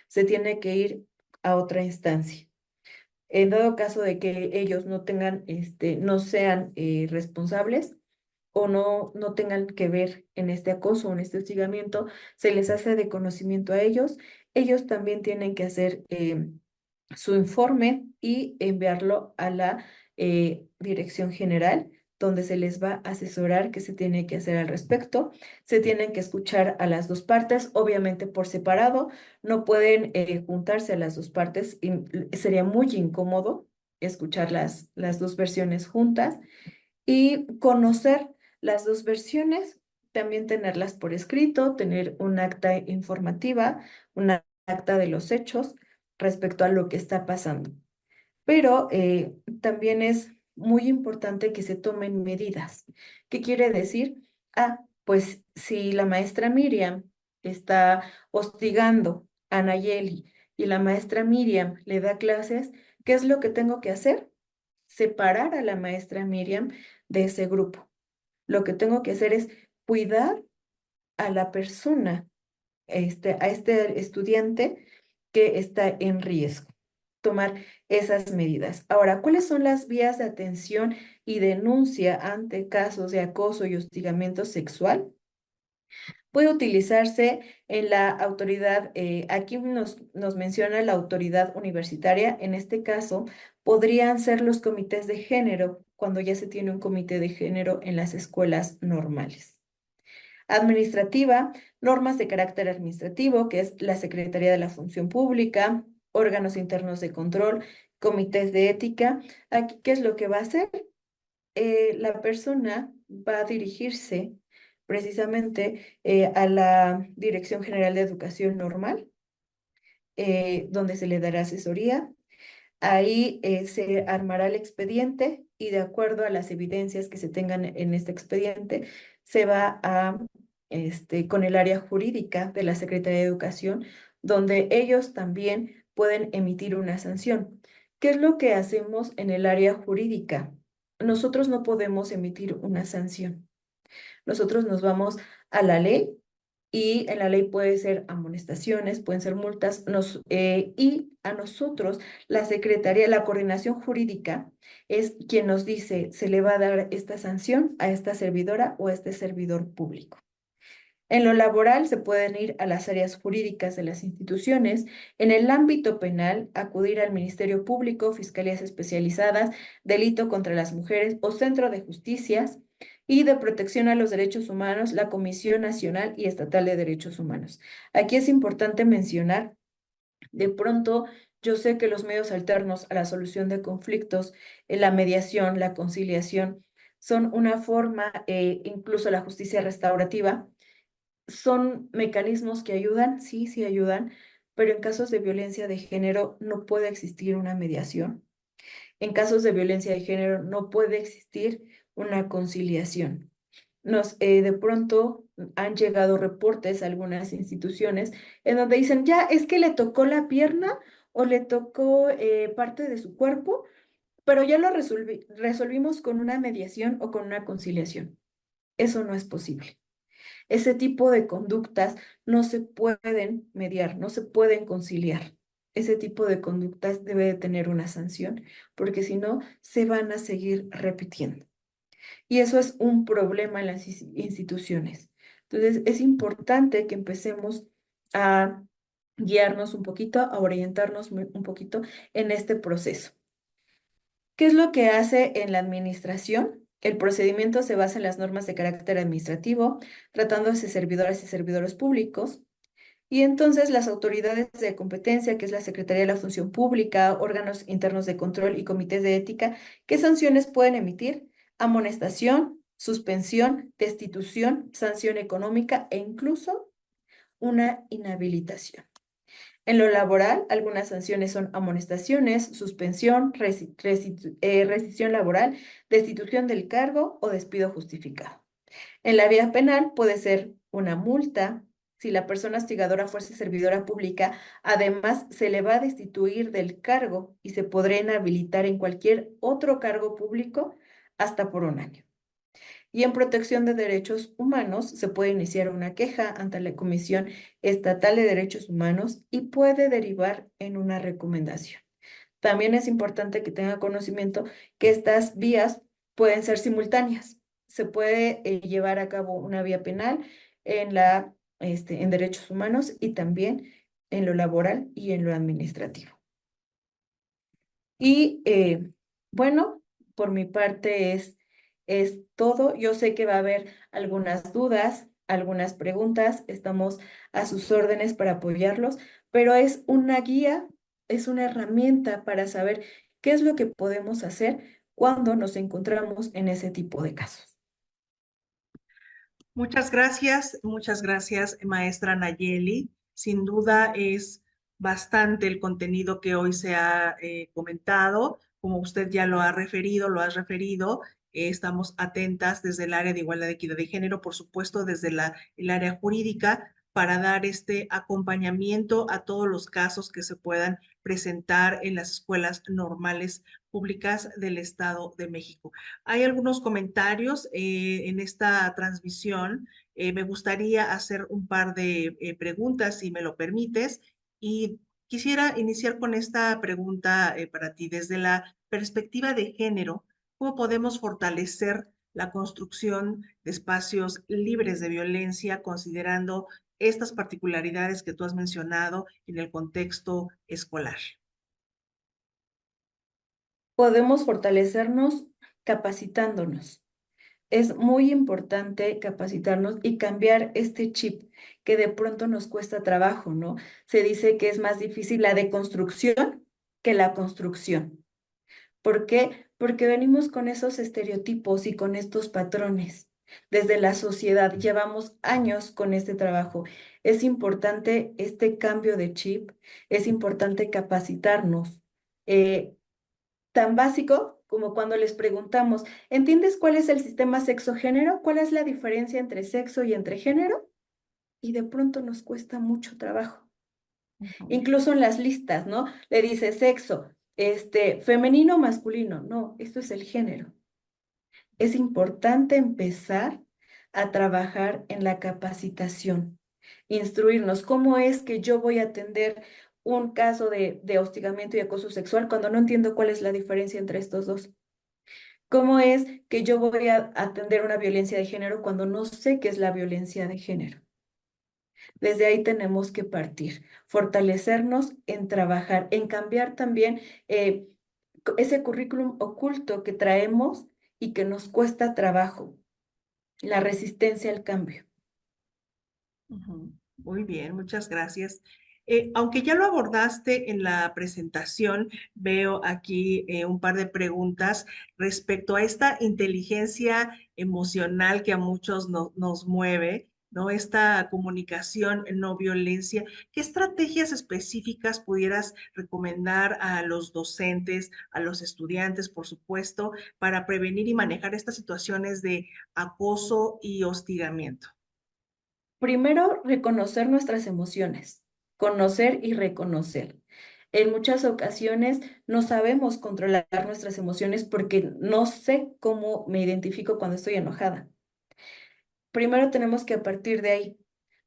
se tiene que ir a otra instancia. En dado caso de que ellos no tengan, no sean responsables o no tengan que ver en este acoso o en este hostigamiento, se les hace de conocimiento a ellos. Ellos también tienen que hacer su informe y enviarlo a la dirección general, donde se les va a asesorar qué se tiene que hacer al respecto. Se tienen que escuchar a las dos partes, obviamente por separado, no pueden juntarse a las dos partes, y sería muy incómodo escuchar las dos versiones juntas y conocer las dos versiones, también tenerlas por escrito, tener un acta informativa, una acta de los hechos respecto a lo que está pasando. Pero también es muy importante que se tomen medidas. ¿Qué quiere decir? Ah, pues si la maestra Miriam está hostigando a Nayeli y la maestra Miriam le da clases, ¿qué es lo que tengo que hacer? Separar a la maestra Miriam de ese grupo. Lo que tengo que hacer es cuidar a la persona, a este estudiante que está en riesgo, tomar esas medidas. Ahora, ¿cuáles son las vías de atención y denuncia ante casos de acoso y hostigamiento sexual? Puede utilizarse en la autoridad, aquí nos menciona la autoridad universitaria, en este caso podrían ser los comités de género, cuando ya se tiene un comité de género en las escuelas normales. Administrativa, normas de carácter administrativo, que es la Secretaría de la Función Pública, órganos internos de control, comités de ética. Aquí, ¿qué es lo que va a hacer? La persona va a dirigirse precisamente a la Dirección General de Educación Normal, donde se le dará asesoría. Ahí se armará el expediente y de acuerdo a las evidencias que se tengan en este expediente, se va a, con el área jurídica de la Secretaría de Educación, donde ellos también pueden emitir una sanción. ¿Qué es lo que hacemos en el área jurídica? Nosotros no podemos emitir una sanción. Nosotros nos vamos a la ley y en la ley puede ser amonestaciones, pueden ser multas, y a nosotros la Secretaría, la Coordinación Jurídica es quien nos dice, se le va a dar esta sanción a esta servidora o a este servidor público. En lo laboral se pueden ir a las áreas jurídicas de las instituciones. En el ámbito penal, acudir al Ministerio Público, Fiscalías Especializadas, Delito contra las Mujeres o Centro de Justicias y de Protección a los Derechos Humanos, la Comisión Nacional y Estatal de Derechos Humanos. Aquí es importante mencionar, de pronto, yo sé que los medios alternos a la solución de conflictos, la mediación, la conciliación, son una forma, incluso la justicia restaurativa, son mecanismos que ayudan, sí, sí ayudan, pero en casos de violencia de género no puede existir una mediación. En casos de violencia de género no puede existir una conciliación. De pronto han llegado reportes a algunas instituciones en donde dicen, ya es que le tocó la pierna o le tocó parte de su cuerpo, pero ya lo resolvimos con una mediación o con una conciliación. Eso no es posible. Ese tipo de conductas no se pueden mediar, no se pueden conciliar. Ese tipo de conductas debe de tener una sanción, porque si no, se van a seguir repitiendo. Y eso es un problema en las instituciones. Entonces, es importante que empecemos a guiarnos un poquito, a orientarnos un poquito en este proceso. ¿Qué es lo que hace en la administración? El procedimiento se basa en las normas de carácter administrativo, tratándose de servidores y servidores públicos. Y entonces las autoridades de competencia, que es la Secretaría de la Función Pública, órganos internos de control y comités de ética, ¿qué sanciones pueden emitir? Amonestación, suspensión, destitución, sanción económica e incluso una inhabilitación. En lo laboral, algunas sanciones son amonestaciones, suspensión, rescisión laboral, destitución del cargo o despido justificado. En la vía penal puede ser una multa. Si la persona hostigadora fuese servidora pública, además se le va a destituir del cargo y se podrá inhabilitar en cualquier otro cargo público hasta por un año. Y en protección de derechos humanos se puede iniciar una queja ante la Comisión Estatal de Derechos Humanos y puede derivar en una recomendación. También es importante que tenga conocimiento que estas vías pueden ser simultáneas. Se puede llevar a cabo una vía penal en en derechos humanos y también en lo laboral y en lo administrativo. Y bueno, por mi parte es todo. Yo sé que va a haber algunas dudas, algunas preguntas. Estamos a sus órdenes para apoyarlos, pero es una guía, es una herramienta para saber qué es lo que podemos hacer cuando nos encontramos en ese tipo de casos. Muchas gracias, maestra Nayeli. Sin duda es bastante el contenido que hoy se ha comentado. Como usted ya lo ha referido, lo has referido, estamos atentas desde el área de igualdad y equidad de género, por supuesto, desde el área jurídica, para dar este acompañamiento a todos los casos que se puedan presentar en las escuelas normales públicas del Estado de México. Hay algunos comentarios en esta transmisión. Me gustaría hacer un par de preguntas, si me lo permites, y quisiera iniciar con esta pregunta para ti. Desde la perspectiva de género, ¿cómo podemos fortalecer la construcción de espacios libres de violencia, considerando estas particularidades que tú has mencionado en el contexto escolar? Podemos fortalecernos capacitándonos. Es muy importante capacitarnos y cambiar este chip que de pronto nos cuesta trabajo, ¿no? Se dice que es más difícil la deconstrucción que la construcción. ¿Por qué? Porque venimos con esos estereotipos y con estos patrones. Desde la sociedad llevamos años con este trabajo. Es importante este cambio de chip, es importante capacitarnos. Eh, Tan básico como cuando les preguntamos, ¿entiendes cuál es el sistema sexo-género? ¿Cuál es la diferencia entre sexo y entre género? Y de pronto nos cuesta mucho trabajo. Ujú. Incluso en las listas, ¿no? Le dice sexo, femenino o masculino. No, esto es el género. Es importante empezar a trabajar en la capacitación, instruirnos cómo es que yo voy a atender un caso de hostigamiento y acoso sexual cuando no entiendo cuál es la diferencia entre estos dos. ¿Cómo es que yo voy a atender una violencia de género cuando no sé qué es la violencia de género? Desde ahí tenemos que partir, fortalecernos en trabajar, en cambiar también ese currículum oculto que traemos y que nos cuesta trabajo, la resistencia al cambio. Ujú. Muy bien, muchas gracias. Aunque ya lo abordaste en la presentación, veo aquí un par de preguntas respecto a esta inteligencia emocional que a muchos nos mueve, ¿no? Esta comunicación no violencia. ¿Qué estrategias específicas pudieras recomendar a los docentes, a los estudiantes, por supuesto, para prevenir y manejar estas situaciones de acoso y hostigamiento? Primero, reconocer nuestras emociones, conocer y reconocer. En muchas ocasiones no sabemos controlar nuestras emociones porque no sé cómo me identifico cuando estoy enojada. Primero tenemos que a partir de ahí,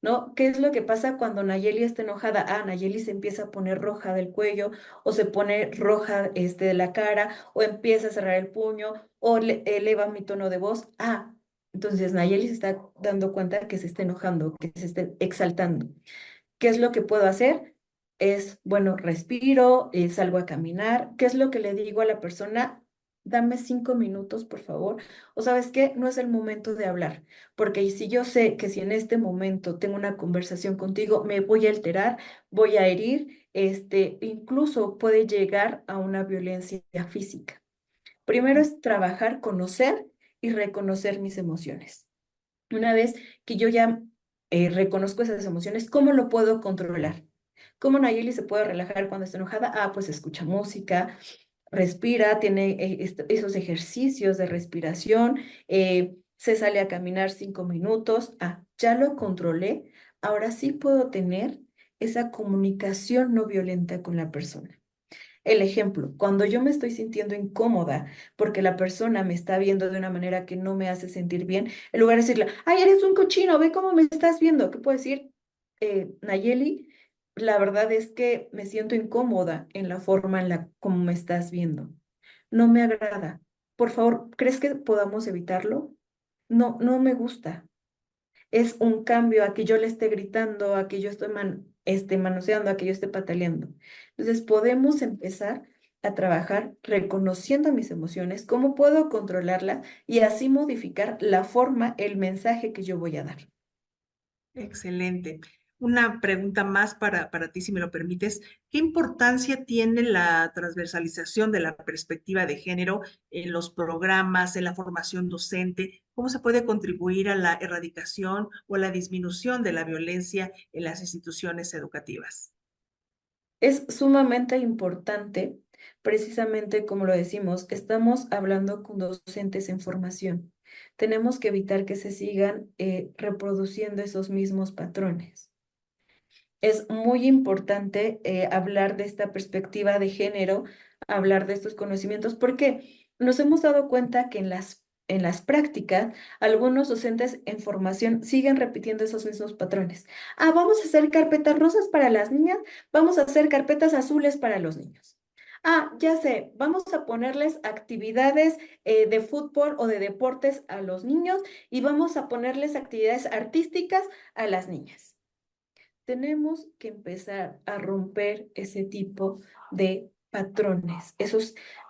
¿no? ¿Qué es lo que pasa cuando Nayeli está enojada? Ah, Nayeli se empieza a poner roja del cuello o se pone roja de la cara o empieza a cerrar el puño o eleva mi tono de voz. Ah, entonces Nayeli se está dando cuenta que se está enojando, que se está exaltando. ¿Qué es lo que puedo hacer? Es, bueno, respiro, salgo a caminar. ¿Qué es lo que le digo a la persona? Dame 5 minutos, por favor. O sabes qué, no es el momento de hablar, porque si yo sé que si en este momento tengo una conversación contigo, me voy a alterar, voy a herir, incluso puede llegar a una violencia física. Primero es trabajar, conocer y reconocer mis emociones. Una vez que yo ya reconozco esas emociones, ¿cómo lo puedo controlar? ¿Cómo Nayeli se puede relajar cuando está enojada? Ah, pues escucha música, respira, tiene esos ejercicios de respiración, se sale a caminar 5 minutos. Ah, ya lo controlé. Ahora sí puedo tener esa comunicación no violenta con la persona. El ejemplo, cuando yo me estoy sintiendo incómoda porque la persona me está viendo de una manera que no me hace sentir bien, en lugar de decirle, ay, eres un cochino, ve cómo me estás viendo, ¿qué puedo decir? Nayeli, la verdad es que me siento incómoda en la forma en la como me estás viendo. No me agrada. Por favor, ¿crees que podamos evitarlo? No, no me gusta. Es un cambio a que yo le esté gritando, a que yo esté manoseando, a que yo esté pataleando. Entonces, podemos empezar a trabajar reconociendo mis emociones, cómo puedo controlarlas y así modificar la forma, el mensaje que yo voy a dar. Excelente. Una pregunta más para ti, si me lo permites. ¿Qué importancia tiene la transversalización de la perspectiva de género en los programas, en la formación docente? ¿Cómo se puede contribuir a la erradicación o a la disminución de la violencia en las instituciones educativas? Es sumamente importante, precisamente como lo decimos, estamos hablando con docentes en formación. Tenemos que evitar que se sigan reproduciendo esos mismos patrones. Es muy importante hablar de esta perspectiva de género, hablar de estos conocimientos, porque nos hemos dado cuenta que en las prácticas algunos docentes en formación siguen repitiendo esos mismos patrones. Ah, vamos a hacer carpetas rosas para las niñas, vamos a hacer carpetas azules para los niños. Ah, ya sé, vamos a ponerles actividades de fútbol o de deportes a los niños y vamos a ponerles actividades artísticas a las niñas. Tenemos que empezar a romper ese tipo de patrones.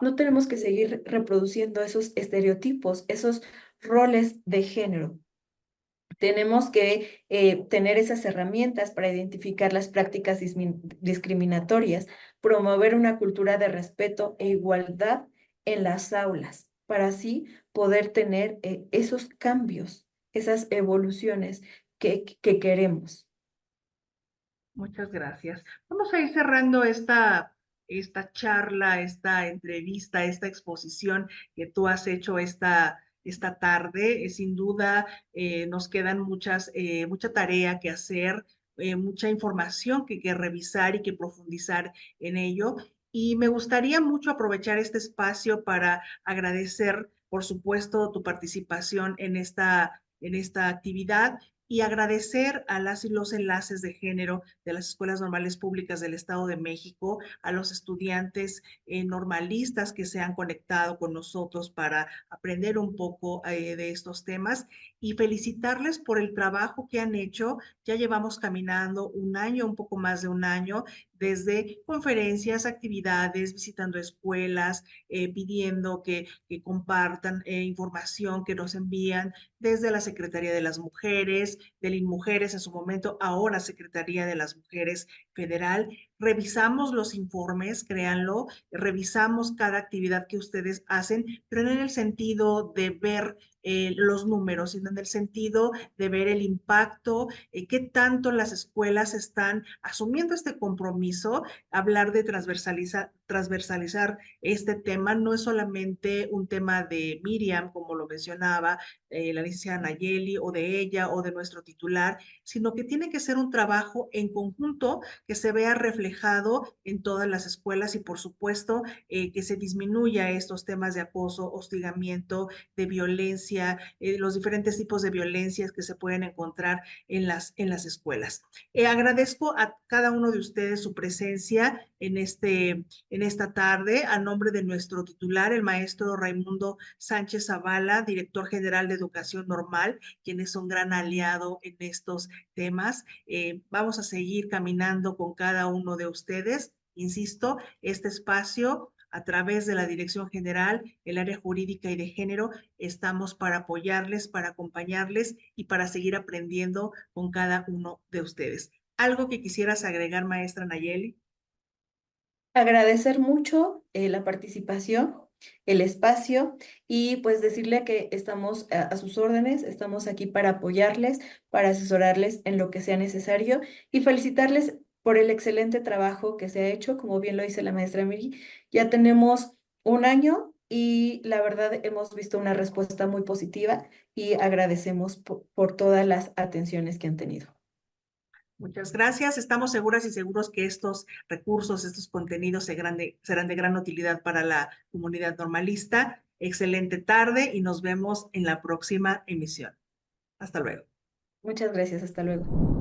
No tenemos que seguir reproduciendo esos estereotipos, esos roles de género. Tenemos que tener esas herramientas para identificar las prácticas discriminatorias, promover una cultura de respeto e igualdad en las aulas, para así poder tener esos cambios, esas evoluciones que queremos. Muchas gracias. Vamos a ir cerrando esta charla, esta entrevista, esta exposición que tú has hecho esta tarde. Sin duda, nos quedan mucha tarea que hacer, mucha información que revisar y que profundizar en ello. Y me gustaría mucho aprovechar este espacio para agradecer, por supuesto, tu participación en esta actividad y agradecer a las y los enlaces de género de las escuelas normales públicas del Estado de México, a los estudiantes normalistas que se han conectado con nosotros para aprender un poco de estos temas y felicitarles por el trabajo que han hecho. Ya llevamos caminando un año, un poco más de un año, desde conferencias, actividades, visitando escuelas, pidiendo que compartan información que nos envían desde la Secretaría de las Mujeres, del INMUJERES en su momento, ahora Secretaría de las Mujeres Federal. Revisamos los informes, créanlo, revisamos cada actividad que ustedes hacen, pero no en el sentido de ver los números, sino en el sentido de ver el impacto, qué tanto las escuelas están asumiendo este compromiso. Hablar de transversalizar este tema no es solamente un tema de Miriam, como lo mencionaba la licenciada Nayeli, o de ella, o de nuestro titular, sino que tiene que ser un trabajo en conjunto que se vea reflejado en todas las escuelas y, por supuesto, que se disminuya estos temas de acoso, hostigamiento, de violencia, los diferentes tipos de violencias que se pueden encontrar en las escuelas. Agradezco a cada uno de ustedes su presencia en esta tarde, a nombre de nuestro titular, el maestro Raimundo Sánchez Zavala, director general de Educación Normal, quien es un gran aliado en estos temas. Vamos a seguir caminando con cada uno de ustedes. Insisto, este espacio a través de la Dirección General, el área jurídica y de género, estamos para apoyarles, para acompañarles y para seguir aprendiendo con cada uno de ustedes. ¿Algo que quisieras agregar, maestra Nayeli? Agradecer mucho la participación, el espacio y pues decirle que estamos a sus órdenes, estamos aquí para apoyarles, para asesorarles en lo que sea necesario y felicitarles por el excelente trabajo que se ha hecho, como bien lo dice la maestra Miri. Ya tenemos un año y la verdad hemos visto una respuesta muy positiva y agradecemos por todas las atenciones que han tenido. Muchas gracias. Estamos seguras y seguros que estos recursos, estos contenidos serán de gran utilidad para la comunidad normalista. Excelente tarde y nos vemos en la próxima emisión. Hasta luego. Muchas gracias, hasta luego.